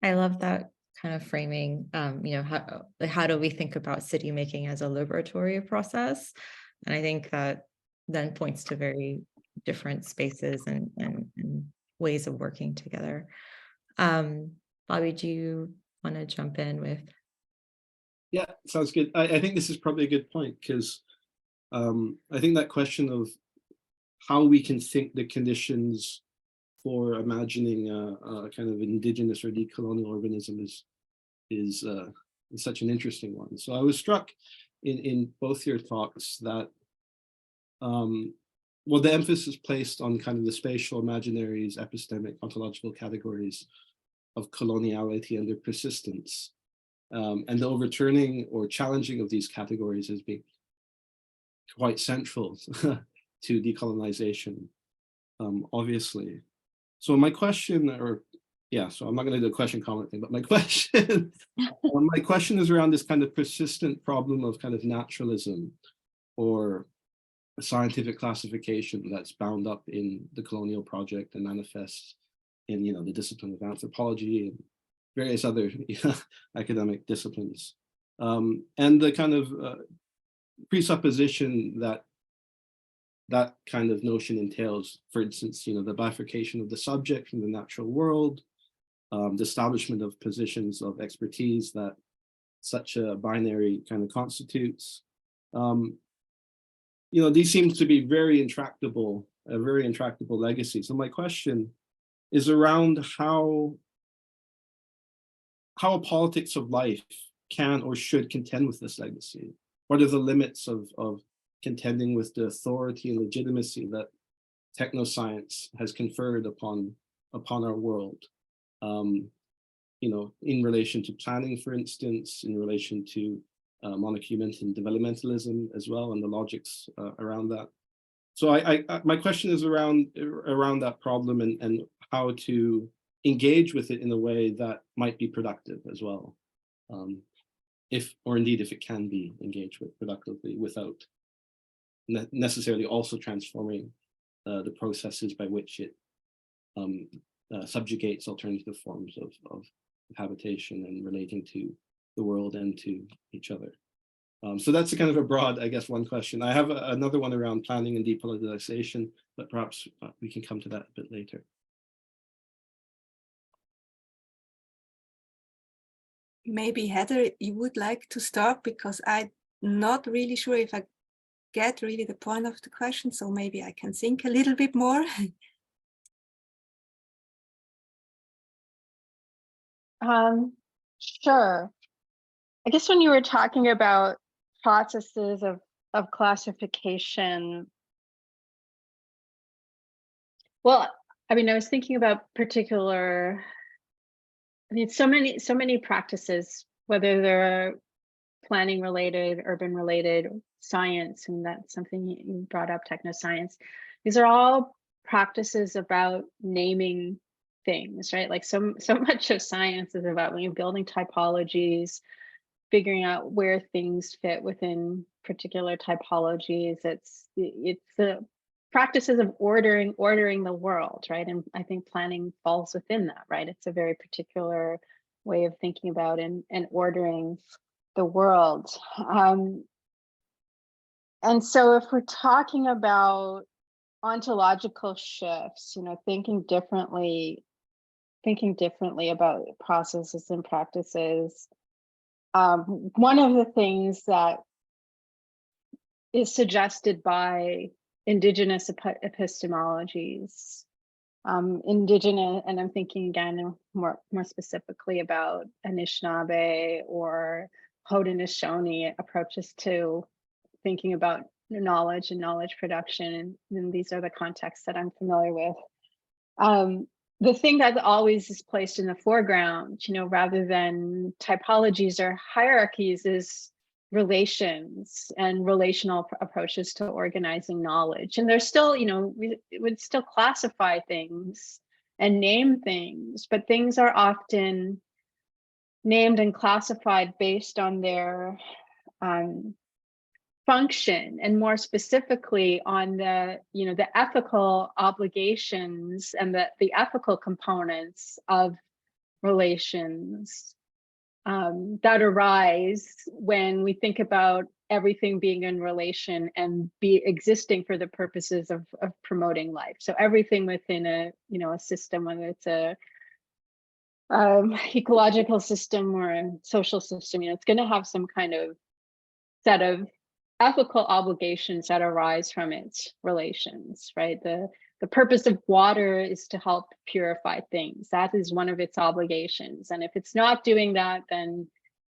I love that kind of framing. How do we think about city making as a liberatory process? And I think that then points to very different spaces and ways of working together. Bobby, do you want to jump in with? Yeah, sounds good. I think this is probably a good point, because I think that question of how we can think the conditions for imagining a kind of indigenous or decolonial urbanism is such an interesting one. So I was struck in both your talks that well, the emphasis placed on kind of the spatial imaginaries, epistemic, ontological categories of coloniality and their persistence, and the overturning or challenging of these categories as being quite central to decolonization, obviously. So my question, so I'm not going to do a question comment thing, but my question, my question is around this kind of persistent problem of kind of naturalism or a scientific classification that's bound up in the colonial project and manifests in, the discipline of anthropology and various other academic disciplines, and the kind of presupposition that that kind of notion entails, for instance, the bifurcation of the subject from the natural world, the establishment of positions of expertise that such a binary kind of constitutes. These seem to be very intractable legacy. So my question is around how a politics of life can or should contend with this legacy. What are the limits of contending with the authority and legitimacy that technoscience has conferred upon our world? In relation to planning, for instance, in relation to monarchy and developmentalism as well, and the logics around that. So my question is around that problem and how to engage with it in a way that might be productive as well, if it can be engaged with productively without necessarily also transforming the processes by which it subjugates alternative forms of habitation and relating to the world and to each other. So that's a kind of a broad, I guess, one question. I have another one around planning and depoliticization, but perhaps we can come to that a bit later. Maybe Heather, you would like to start, because I'm not really sure if I get really the point of the question, so maybe I can think a little bit more. Sure. I guess when you were talking about processes of classification, well, I was thinking about so many practices, whether they're planning related, urban related, science, and that's something you brought up, technoscience. These are all practices about naming things, right? Like so much of science is about building typologies, figuring out where things fit within particular typologies. It's the practices of ordering the world, right? And I think planning falls within that, right? It's a very particular way of thinking about and ordering the world. And so if we're talking about ontological shifts, thinking differently about processes and practices, one of the things that is suggested by indigenous epistemologies, indigenous, and I'm thinking again more specifically about Anishinaabe or Haudenosaunee approaches to thinking about knowledge and knowledge production, and these are the contexts that I'm familiar with. The thing that always is placed in the foreground, rather than typologies or hierarchies, is relations and relational approaches to organizing knowledge. And there's still, we would still classify things and name things, but things are often named and classified based on their function, and more specifically on the ethical obligations and the ethical components of relations that arise when we think about everything being in relation and be existing for the purposes of promoting life. So everything within a system, whether it's a ecological system or a social system, it's going to have some kind of set of ethical obligations that arise from its relations, right? The purpose of water is to help purify things. That is one of its obligations. And if it's not doing that, then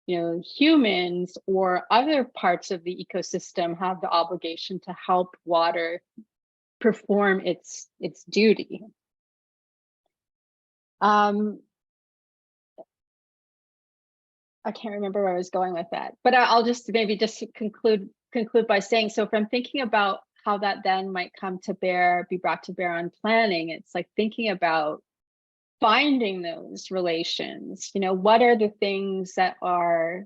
humans or other parts of the ecosystem have the obligation to help water perform its duty. I can't remember where I was going with that, but I'll just maybe just conclude by saying, so if I'm thinking about how that then might be brought to bear on planning, it's like thinking about finding those relations. What are the things that are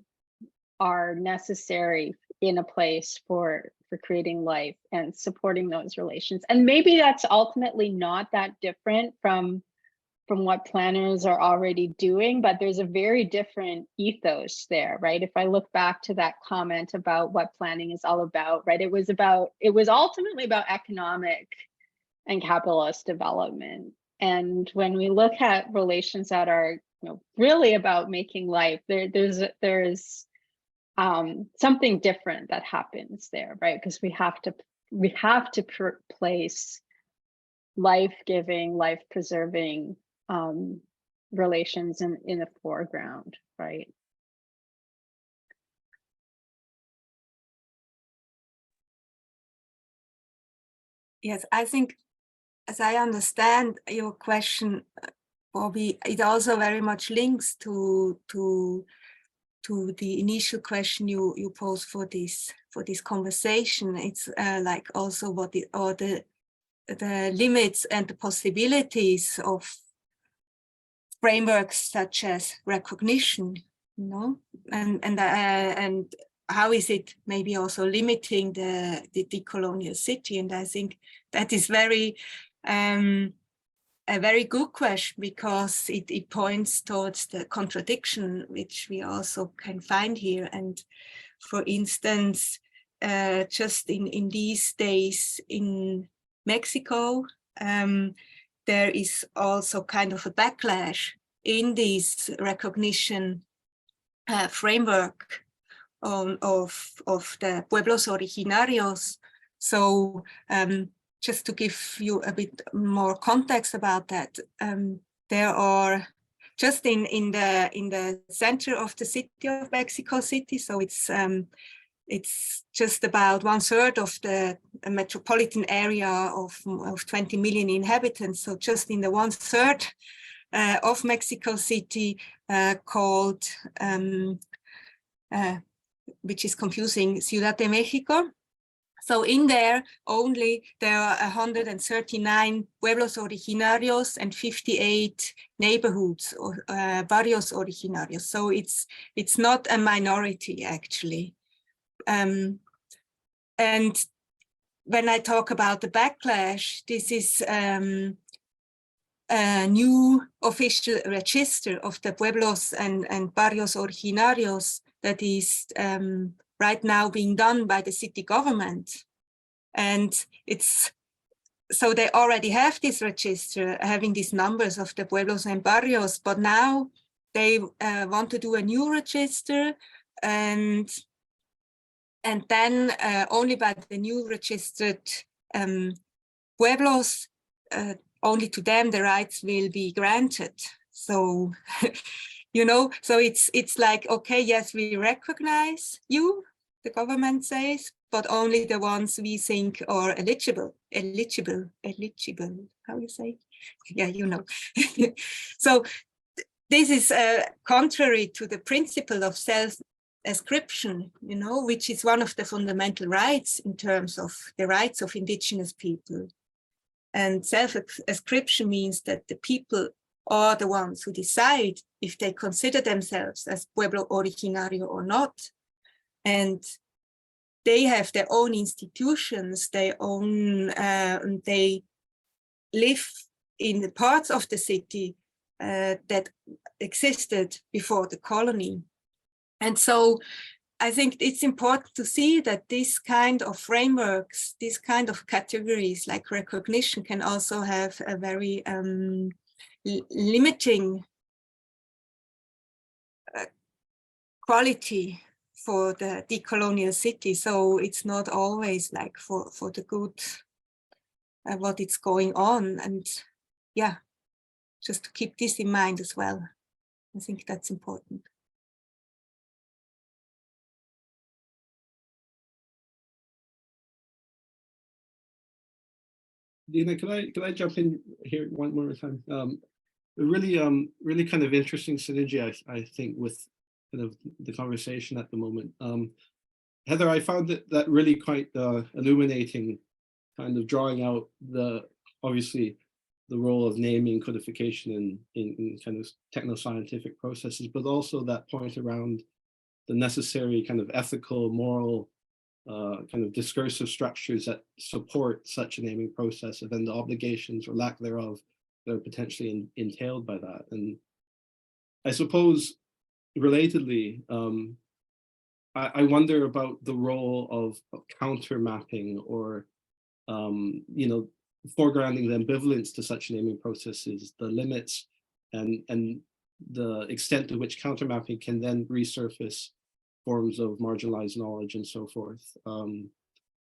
necessary in a place for creating life and supporting those relations? And maybe that's ultimately not that different from what planners are already doing, but there's a very different ethos there, right? If I look back to that comment about what planning is all about, right? It was ultimately about economic and capitalist development. And when we look at relations that are really about making life, there's something different that happens there, right? Because we have to place life-giving, life-preserving relations in the foreground, right? Yes, I think, as I understand your question, Bobby, it also very much links to the initial question you posed for this conversation. It's like also what the limits and the possibilities of frameworks such as recognition, and how is it maybe also limiting the decolonial city? And I think that is a very good question, because it points towards the contradiction which we also can find here. And for instance, just in these days in Mexico, there is also kind of a backlash in this recognition framework of the pueblos originarios. So just to give you a bit more context about that, there are just in the center of the city of Mexico City. So it's just about 1/3 of the metropolitan area of 20 million inhabitants. So just in the 1/3 of Mexico City, called, which is confusing, Ciudad de Mexico. So in there only there are 139 pueblos originarios and 58 neighborhoods or barrios originarios. So it's not a minority actually. And when I talk about the backlash, this is a new official register of the pueblos and barrios originarios that is right now being done by the city government. And so they already have this register, having these numbers of the pueblos and barrios, but now they want to do a new register, and then only by the new registered pueblos, only to them the rights will be granted. So, so it's like, okay, yes, we recognize you, the government says, but only the ones we think are eligible, how you say? Yeah, So this is contrary to the principle of self-ascription, which is one of the fundamental rights in terms of the rights of indigenous people. And self-ascription means that the people are the ones who decide if they consider themselves as pueblo originario or not. And they have their own institutions, they live in the parts of the city that existed before the colony. And so I think it's important to see that this kind of frameworks, these kind of categories like recognition can also have a very limiting quality for the decolonial city. So it's not always like for the good, what it's going on. And yeah, just to keep this in mind as well. I think that's important. Dina, could I jump in here one more time? Really kind of interesting synergy, I think, with kind of the conversation at the moment. Heather, I found that really quite illuminating, kind of drawing out obviously the role of naming codification in kind of techno-scientific processes, but also that point around the necessary kind of ethical, moral, kind of discursive structures that support such a naming process, and then the obligations or lack thereof that are potentially entailed by that. And I suppose, relatedly, I wonder about the role of counter mapping, or foregrounding the ambivalence to such naming processes, the limits and the extent to which counter mapping can then resurface forms of marginalized knowledge and so forth.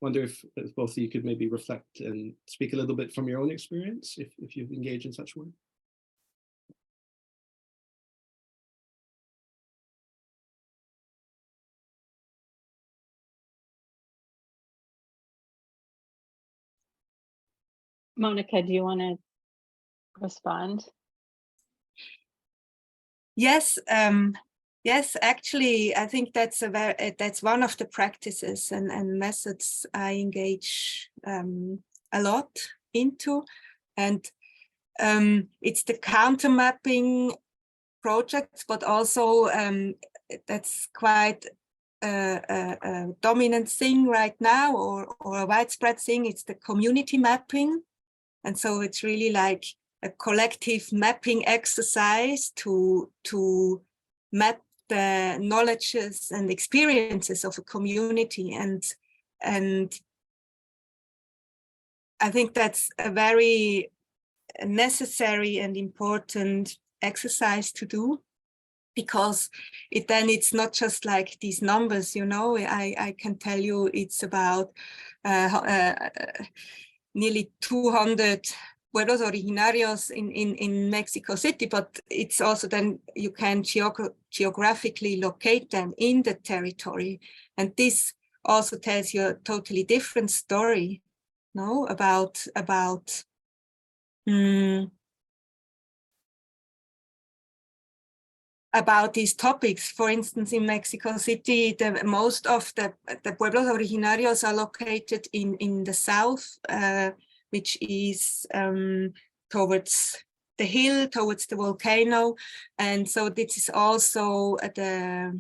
Wonder if both of you could maybe reflect and speak a little bit from your own experience, if you've engaged in such work. Monica, do you want to respond? Yes, yes, actually, I think that's one of the practices and methods I engage a lot into, and it's the counter mapping projects, but also that's quite a dominant thing right now, or a widespread thing. It's the community mapping, and so it's really like a collective mapping exercise to map the knowledges and experiences of a community, and I think that's a very necessary and important exercise to do, because it's not just like these numbers, I can tell you it's about nearly 200 pueblos originarios in Mexico City, but it's also then you can geographically locate them in the territory. And this also tells you a totally different story, about these topics. For instance, in Mexico City, most of the pueblos originarios are located in the south, which is towards the hill, towards the volcano. And so this is also the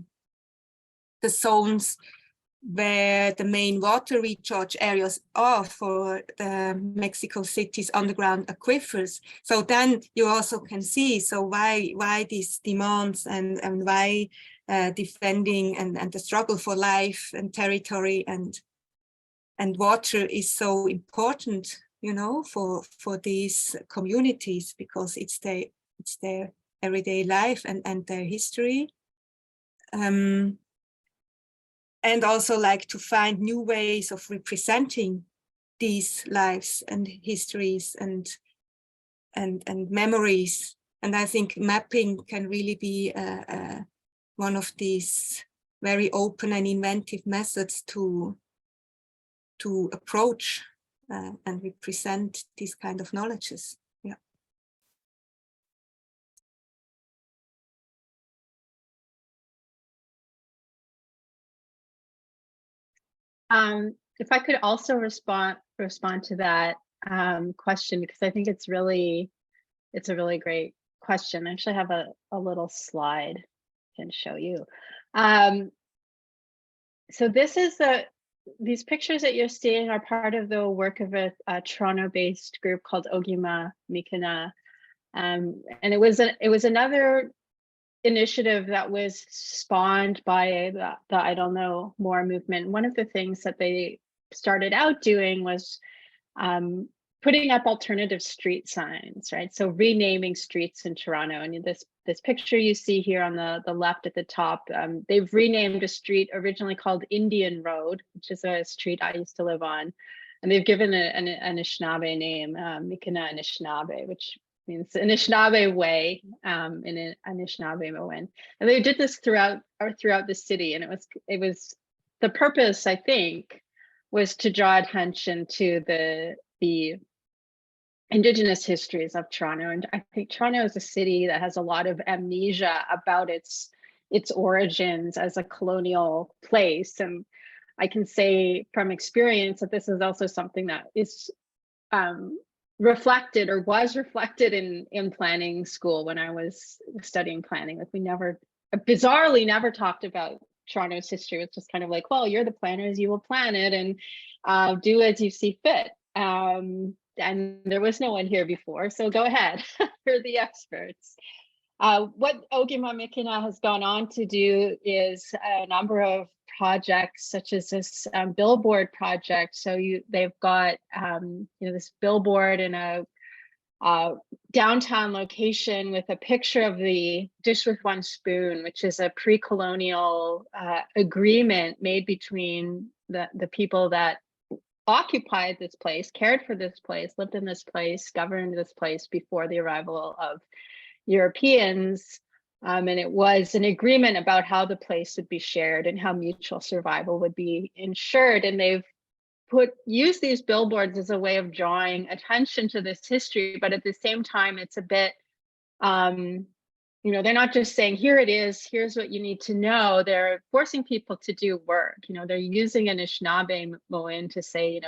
zones where the main water recharge areas are for the Mexico City's underground aquifers. So then you also can see, so why these demands and why defending and the struggle for life and territory and water is so important, for these communities, because it's their everyday life and their history. And also like to find new ways of representing these lives and histories and memories. And I think mapping can really be one of these very open and inventive methods to approach and represent these kind of knowledges. Yeah. If I could also respond to that question, because I think it's a really great question. I actually have a little slide I can show you. So this is these pictures that you're seeing are part of the work of a Toronto-based group called Ogima Mikina. And it was another initiative that was spawned by the I Don't Know More movement. One of the things that they started out doing was putting up alternative street signs, right? So renaming streets in Toronto. And this picture you see here on the left at the top, they've renamed a street originally called Indian Road, which is a street I used to live on. And they've given it an Anishinaabe name, Mikina Anishinaabe, which means Anishinaabe way in Anishinaabe. And they did this throughout the city. And it was the purpose, I think, was to draw attention to the Indigenous histories of Toronto. And I think Toronto is a city that has a lot of amnesia about its origins as a colonial place. And I can say from experience that this is also something that is reflected or was reflected in planning school when I was studying planning. Like we bizarrely never talked about Toronto's history. It's just kind of like, well, you're the planners, you will plan it and do as you see fit. And there was no one here before, so go ahead, you're the experts. What Ogima Mikina has gone on to do is a number of projects, such as this billboard project. So they've got this billboard in a downtown location with a picture of the dish with one spoon, which is a pre-colonial agreement made between the people that occupied this place, cared for this place, lived in this place, governed this place before the arrival of Europeans. And it was an agreement about how the place would be shared and how mutual survival would be ensured. And they've used these billboards as a way of drawing attention to this history, but at the same time, it's a bit, they're not just saying, here it is, here's what you need to know. They're forcing people to do work. They're using Anishinaabe Moin to say,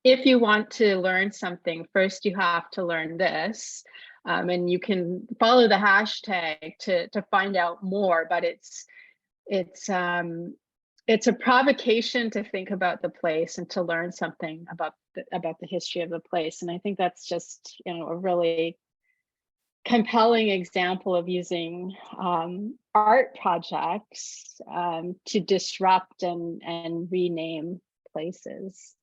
if you want to learn something, first you have to learn this. And you can follow the hashtag to find out more, but it's a provocation to think about the place and to learn something about the history of the place. And I think that's just, a really compelling example of using art projects to disrupt and rename places.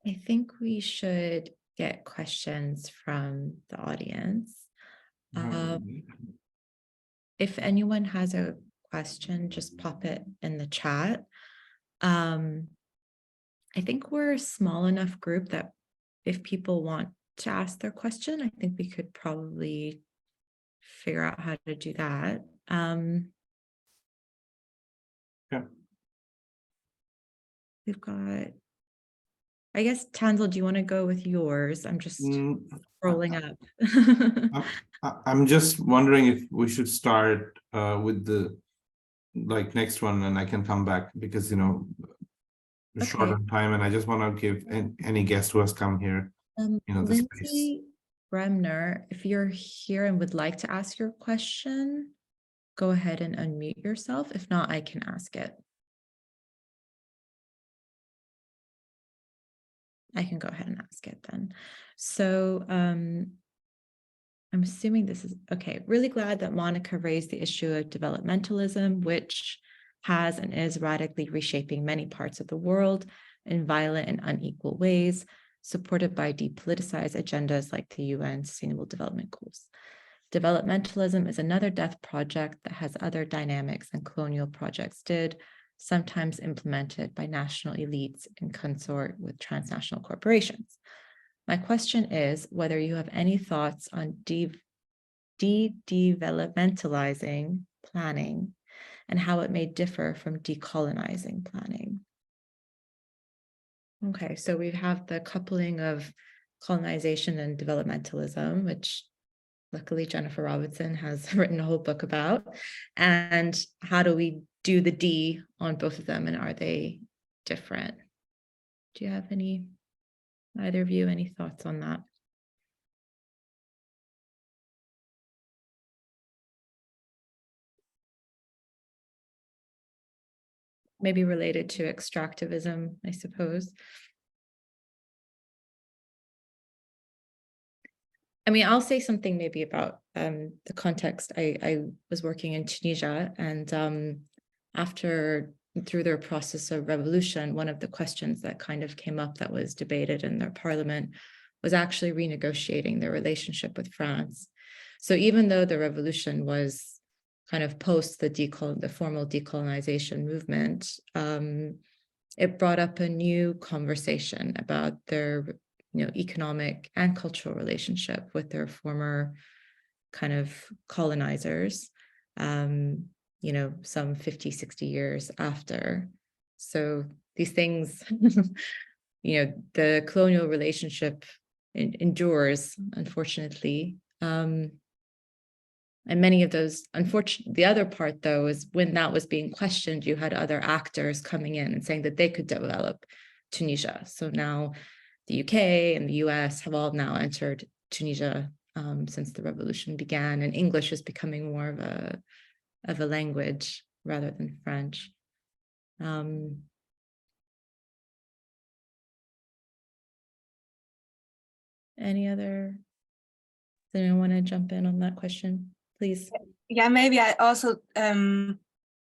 I think we should get questions from the audience. If anyone has a question, just pop it in the chat. I think we're a small enough group that if people want to ask their question, I think we could probably figure out how to do that. Yeah. We've got, I guess, Tanzel, do you want to go with yours? I'm just scrolling up. I'm just wondering if we should start with the next one, and I can come back because we're short on time, and I just want to give any guest who has come here, the space. Lindsay Bremner, if you're here and would like to ask your question, go ahead and unmute yourself. If not, I can ask it. I can go ahead and ask it then. So I'm assuming this is okay. Really glad that Monica raised the issue of developmentalism, which has and is radically reshaping many parts of the world in violent and unequal ways, supported by depoliticized agendas like the UN Sustainable Development Goals. Developmentalism is another death project that has other dynamics than colonial projects did, sometimes implemented by national elites in consort with transnational corporations. My question is whether you have any thoughts on de-developmentalizing planning and how it may differ from decolonising planning. Okay, so we have the coupling of colonization and developmentalism, which luckily Jennifer Robinson has written a whole book about. And how do we do the D on both of them, and are they different? Do you have either of you, any thoughts on that? Maybe related to extractivism, I suppose. I mean, I'll say something maybe about the context. I was working in Tunisia, and through their process of revolution, one of the questions that kind of came up that was debated in their parliament was actually renegotiating their relationship with France. So even though the revolution was kind of post the formal decolonization movement, it brought up a new conversation about their economic and cultural relationship with their former kind of colonizers, some 50, 60 years after. So these things, the colonial relationship endures, unfortunately. And many of those, the other part though, is when that was being questioned, you had other actors coming in and saying that they could develop Tunisia. So now the UK and the US have all now entered Tunisia since the revolution began, and English is becoming more of a language rather than French. Any other? Does anyone want to jump in on that question, please? Yeah, maybe I also,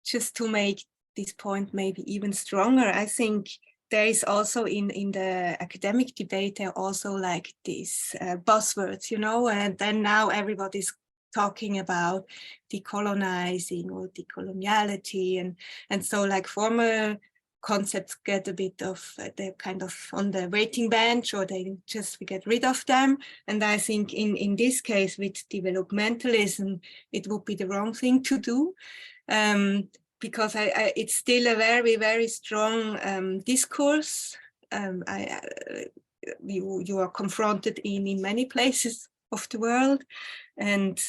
just to make this point maybe even stronger, I think there is also in the academic debate, there are also like these buzzwords, and then now everybody's talking about decolonizing or decoloniality, and so like former concepts get a bit of, they're kind of on the waiting bench, or we get rid of them. And I think in this case with developmentalism, it would be the wrong thing to do. Because it's still a very, very strong discourse. You are confronted in many places of the world, and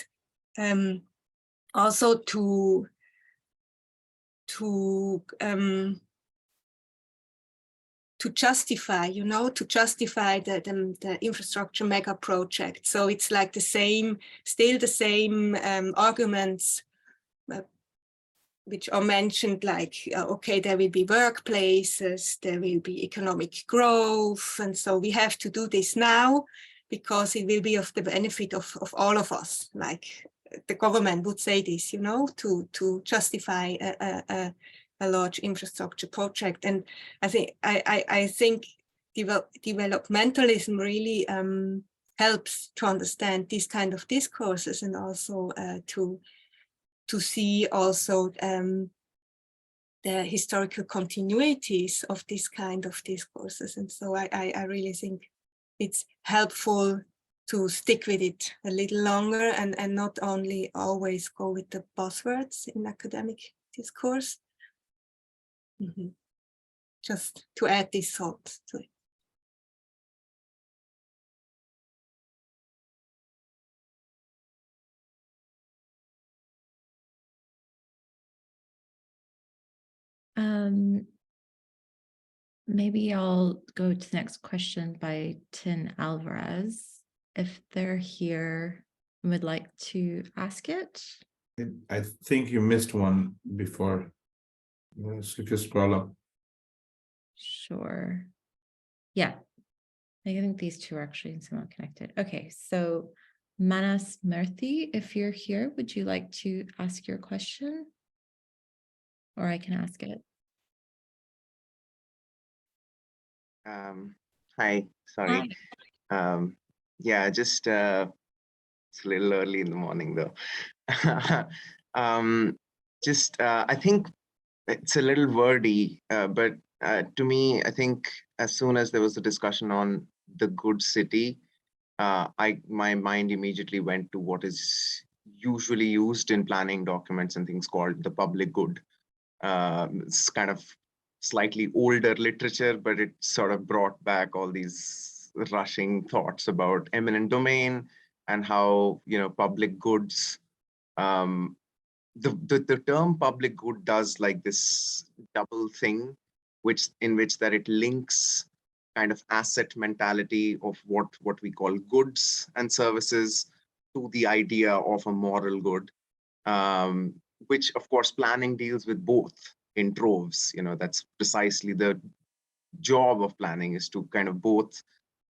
also to justify, the infrastructure mega project. So it's like still the same arguments which are mentioned, like, okay, there will be workplaces, there will be economic growth. And so we have to do this now because it will be of the benefit of all of us. Like the government would say this, to justify a large infrastructure project. And I think developmentalism really helps to understand these kind of discourses, and also to see also the historical continuities of this kind of discourses. And so I really think it's helpful to stick with it a little longer, and not only always go with the buzzwords in academic discourse. Just to add these thoughts to it. Maybe I'll go to the next question by Tin Alvarez, if they're here and would like to ask it. I think you missed one before. So if you scroll up. Sure. Yeah, I think these two are actually somewhat connected. Okay, so Manas Murthy, if you're here, would you like to ask your question? Or I can ask it. Hi, sorry. Hi. Yeah, just it's a little early in the morning though. I think it's a little wordy, but to me, I think as soon as there was a discussion on the good city, my mind immediately went to what is usually used in planning documents and things called the public good. It's kind of slightly older literature, but it sort of brought back all these rushing thoughts about eminent domain and how, public goods, the term public good does like this double thing, in which that it links kind of asset mentality of what we call goods and services to the idea of a moral good, which of course planning deals with both in troves. That's precisely the job of planning, is to kind of both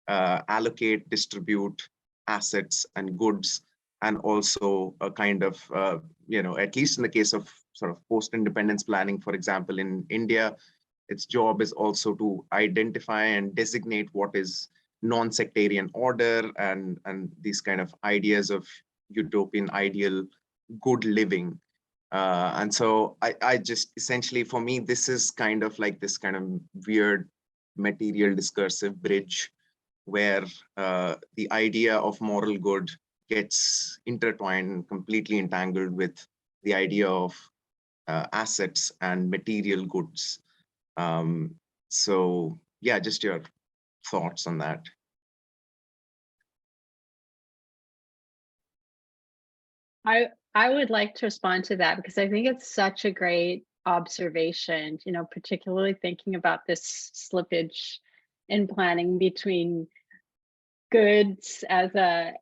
allocate, distribute, assets and goods, and also a kind of, at least in the case of sort of post-independence planning, for example, in India, its job is also to identify and designate what is non-sectarian order and these kind of ideas of utopian ideal good living. And so I just essentially, for me, this is kind of like this kind of weird material discursive bridge where the idea of moral good gets intertwined, completely entangled with the idea of assets and material goods. So yeah, just your thoughts on that. I would like to respond to that because I think it's such a great observation, particularly thinking about this slippage in planning between goods as a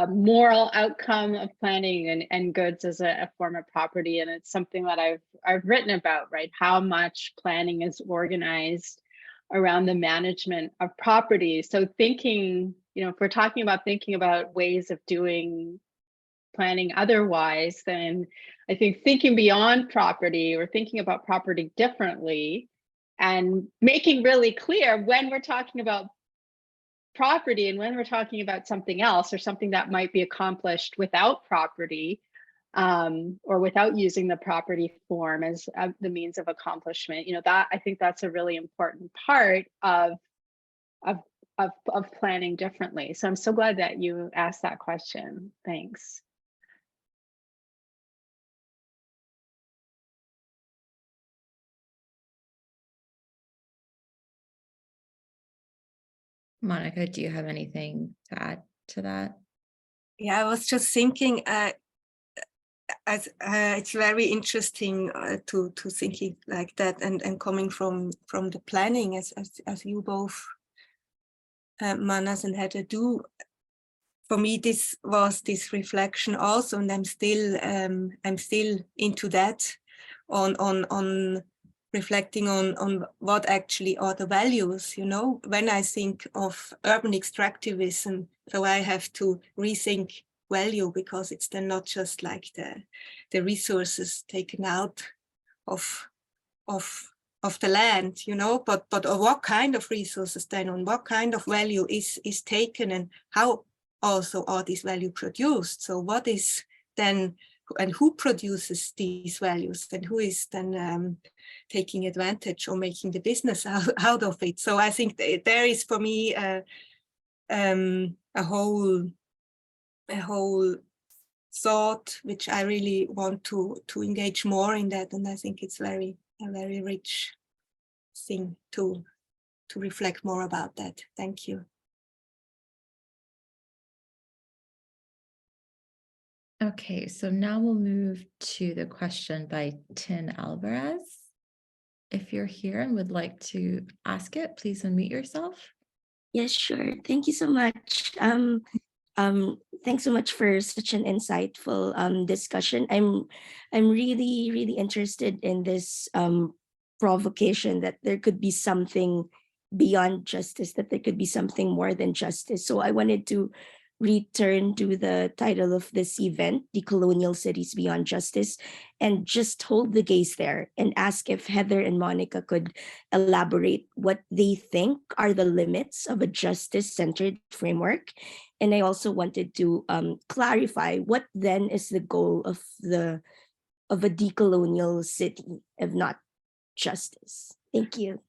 moral outcome of planning and goods as a form of property. And it's something that I've written about, right? How much planning is organized around the management of property. So thinking, if we're talking about thinking about ways of doing planning otherwise, then I think thinking beyond property or thinking about property differently and making really clear when we're talking about property and when we're talking about something else or something that might be accomplished without property or without using the property form as the means of accomplishment, that I think that's a really important part of planning differently. So I'm so glad that you asked that question. Thanks. Monica, do you have anything to add to that? Yeah, I was just thinking, it's very interesting to thinking like that and coming from the planning as you both, Manas and Heather, do. For me, this was this reflection also, and I'm still into that on reflecting on what actually are the values, when I think of urban extractivism, so I have to rethink value, because it's then not just like the resources taken out of the land, but what kind of resources then, on what kind of value is taken, and how also are these value produced. So what is then, and who produces these values, and who is then taking advantage or making the business out of it. So I think there is for me a whole thought which I really want to engage more in that, and I think it's a very rich thing to reflect more about that. Thank you. Okay, so now we'll move to the question by Tin Alvarez. If you're here and would like to ask it, please unmute yourself. Yes, sure. Thank you so much. Thanks so much for such an insightful discussion. I'm really, really interested in this provocation that there could be something beyond justice, that there could be something more than justice. So I wanted to return to the title of this event, Decolonial Cities Beyond Justice, and just hold the gaze there and ask if Heather and Monica could elaborate what they think are the limits of a justice-centered framework. And I also wanted to clarify what then is the goal of a decolonial city, if not justice. Thank you.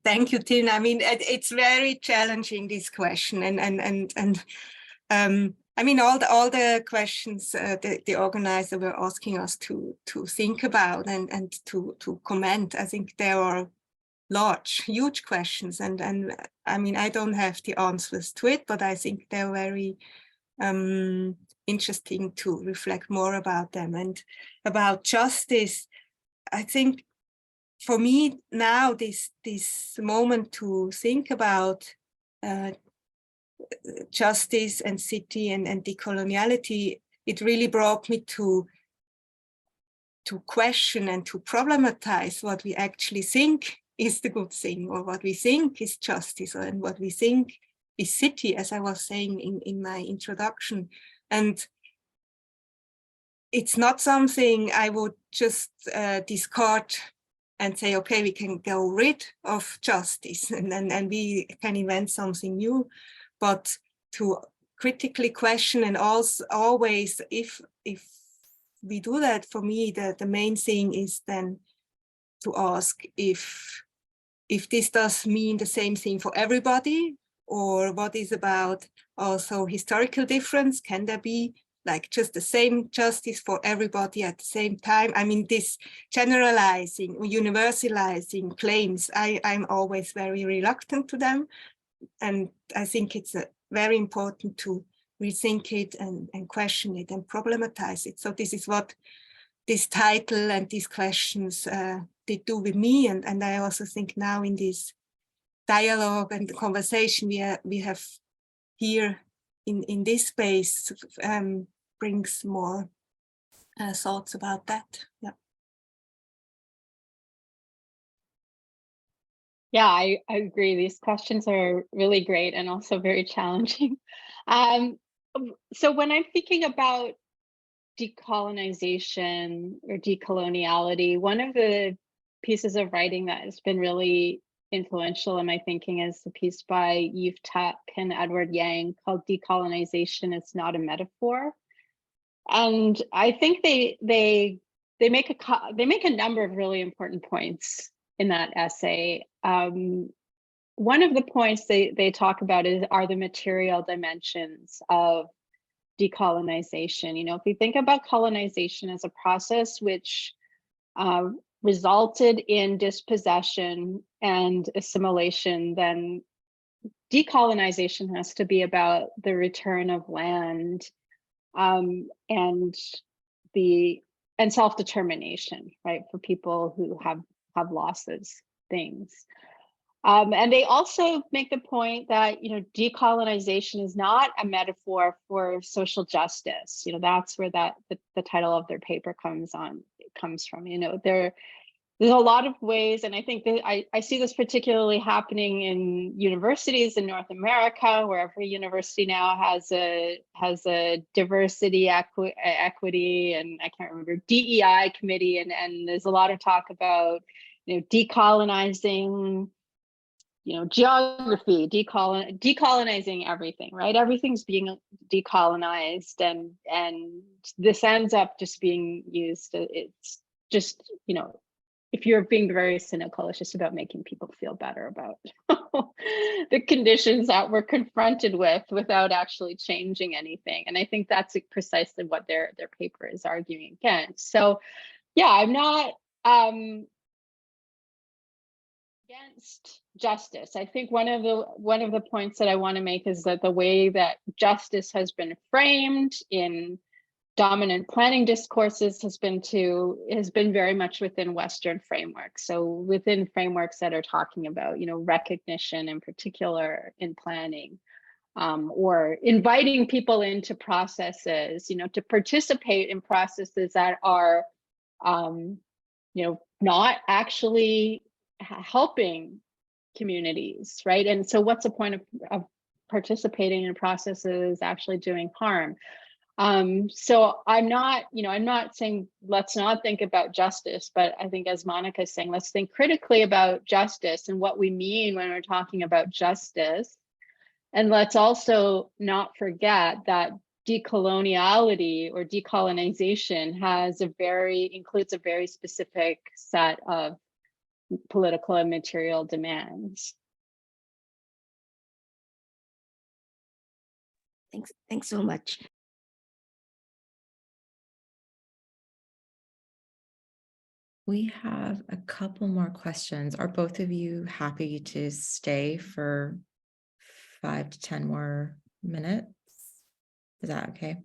Thank you, Tin. I mean, it's very challenging, this question, and I mean, all the questions the organizer were asking us to think about and to comment. I think there are large, huge questions, and I mean, I don't have the answers to it, but I think they're very interesting to reflect more about them. And about justice, I think for me now, this moment to think about justice and city and decoloniality, it really brought me to question and to problematize what we actually think is the good thing, or what we think is justice, and what we think is city, as I was saying in my introduction. And it's not something I would just discard and say, okay, we can go rid of justice and we can invent something new, but to critically question, and also always, if we do that, for me, the main thing is then to ask if this does mean the same thing for everybody, or what is about also historical difference? Can there be like just the same justice for everybody at the same time? I mean, this generalizing, universalizing claims, I'm always very reluctant to them. And I think it's very important to rethink it and question it and problematize it. So this is what this title and these questions did do with me. And I also think now in this dialogue and the conversation we have here in this space brings more thoughts about that. Yeah. Yeah, I agree. These questions are really great and also very challenging. So when I'm thinking about decolonization or decoloniality, one of the pieces of writing that has been really influential in my thinking is a piece by Yves Tuck and Edward Yang called "Decolonization is Not a Metaphor." And I think they make a number of really important points in that essay. One of the points they talk about are the material dimensions of decolonization. You know, if we think about colonization as a process which resulted in dispossession and assimilation, then decolonization has to be about the return of land and self-determination, right, for people who have lost those things. And they also make the point that, you know, decolonization is not a metaphor for social justice. You know, that's where the title of their paper comes from. You know, there's a lot of ways, and I think that I see this particularly happening in universities in North America, where every university now has a diversity, equity, and I can't remember, DEI committee, and there's a lot of talk about, you know, decolonizing, you know, geography, decolonizing everything, right? Everything's being decolonized, and this ends up just being used. It's just, you know, if you're being very cynical, it's just about making people feel better about the conditions that we're confronted with without actually changing anything. And I think that's precisely what their paper is arguing against. So yeah, I'm not against justice. I think one of the points that I want to make is that the way that justice has been framed in dominant planning discourses has been very much within Western frameworks. So within frameworks that are talking about, you know, recognition in particular in planning, or inviting people into processes, you know, to participate in processes that are, you know, not actually helping communities, right? And so what's the point of participating in processes actually doing harm? So I'm not saying let's not think about justice, but I think, as Monica is saying, let's think critically about justice and what we mean when we're talking about justice. And let's also not forget that decoloniality or decolonization includes a very specific set of political and material demands. Thanks so much. We have a couple more questions. Are both of you happy to stay for 5 to 10 more minutes? Is that okay?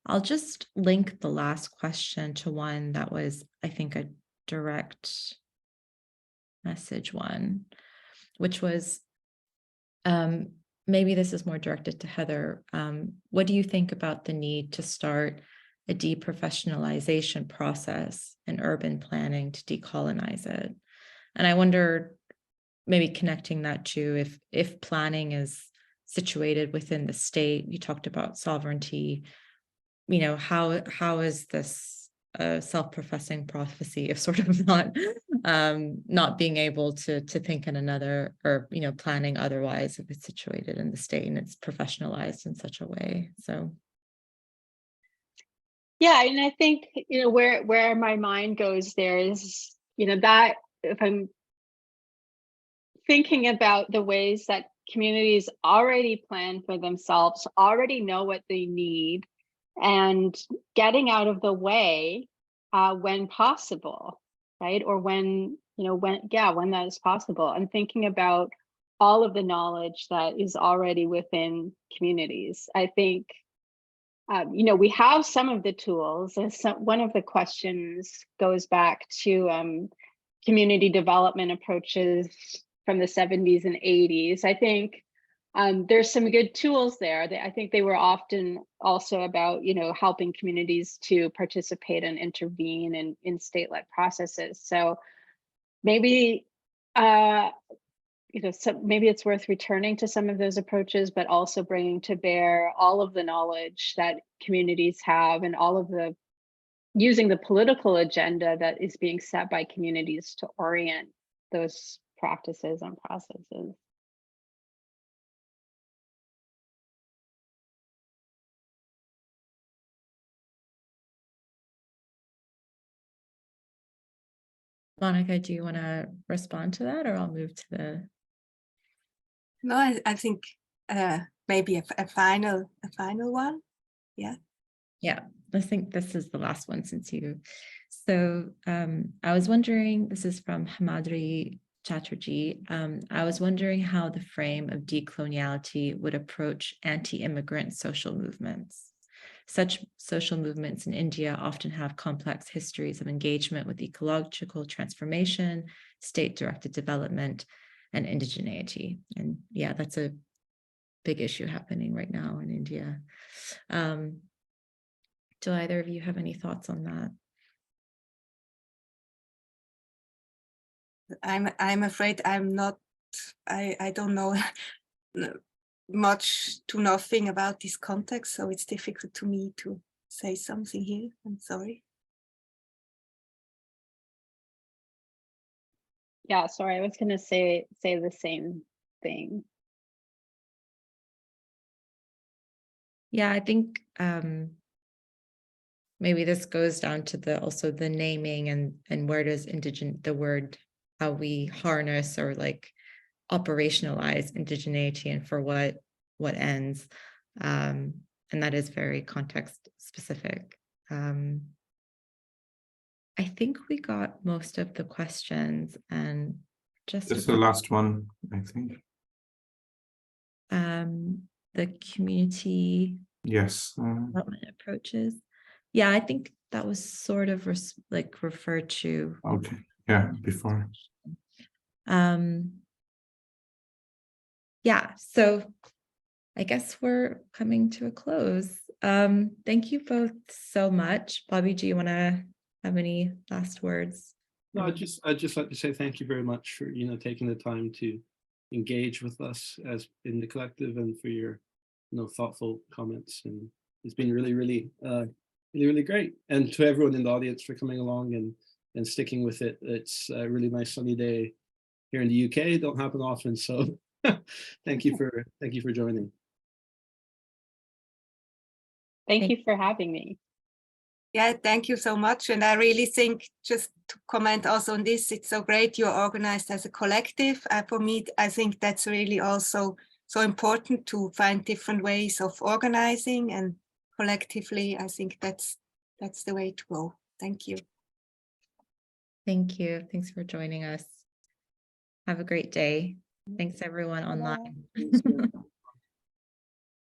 I'll just link the last question to one that was, I think, a direct message one, which was, maybe this is more directed to Heather. What do you think about the need to start a deprofessionalization process in urban planning to decolonize it. And I wonder, maybe connecting that to if planning is situated within the state, you talked about sovereignty, you know, how is this a self-professing prophecy of sort of not being able to think in another, or, you know, planning otherwise if it's situated in the state and it's professionalized in such a way. So yeah, and I think, you know, where my mind goes there is, you know, that if I'm thinking about the ways that communities already plan for themselves, already know what they need, and getting out of the way when possible, right? Or when, you know, when that is possible, and thinking about all of the knowledge that is already within communities. I think, you know, we have some of the tools, and one of the questions goes back to community development approaches from the 70s and 80s. I think there's some good tools there. I think they were often also about, you know, helping communities to participate and intervene in state-led processes. So maybe, you know, maybe it's worth returning to some of those approaches, but also bringing to bear all of the knowledge that communities have, and all of the using the political agenda that is being set by communities to orient those practices and processes. Monica, do you want to respond to that, or I'll move to the... No, I think maybe a final one. Yeah. Yeah, I think this is the last one since you. So I was wondering, this is from Hamadri Chatterjee. I was wondering how the frame of decoloniality would approach anti-immigrant social movements. Such social movements in India often have complex histories of engagement with ecological transformation, state-directed development, and indigeneity. And yeah, that's a big issue happening right now in India. Do either of you have any thoughts on that? I'm afraid I'm not, I don't know much to nothing about this context, so it's difficult to me to say something here. I'm sorry. Yeah, sorry, I was going to say the same thing. Yeah, I think maybe this goes down to also the naming and where does the word, how we harness or like operationalize indigeneity and for what ends, and that is very context specific. I think we got most of the questions, and just the last one, I think. The community Yes. development approaches. Yeah, I think that was sort of like referred to. Okay. Yeah, before. Yeah, so I guess we're coming to a close. Thank you both so much. Bobby, do you want to have any last words? No, I'd just like to say thank you very much for, you know, taking the time to engage with us as in the collective, and for your, you know, thoughtful comments. And it's been really, really, really great. And to everyone in the audience for coming along and sticking with it. It's a really nice sunny day here in the UK. Don't happen often, so thank you for joining. Thank you for having me. Yeah, thank you so much. And I really think, just to comment also on this, it's so great you're organized as a collective. For me, I think that's really also so important, to find different ways of organizing, and collectively, I think that's the way to go. Thank you. Thank you. Thanks for joining us. Have a great day. Thanks everyone online.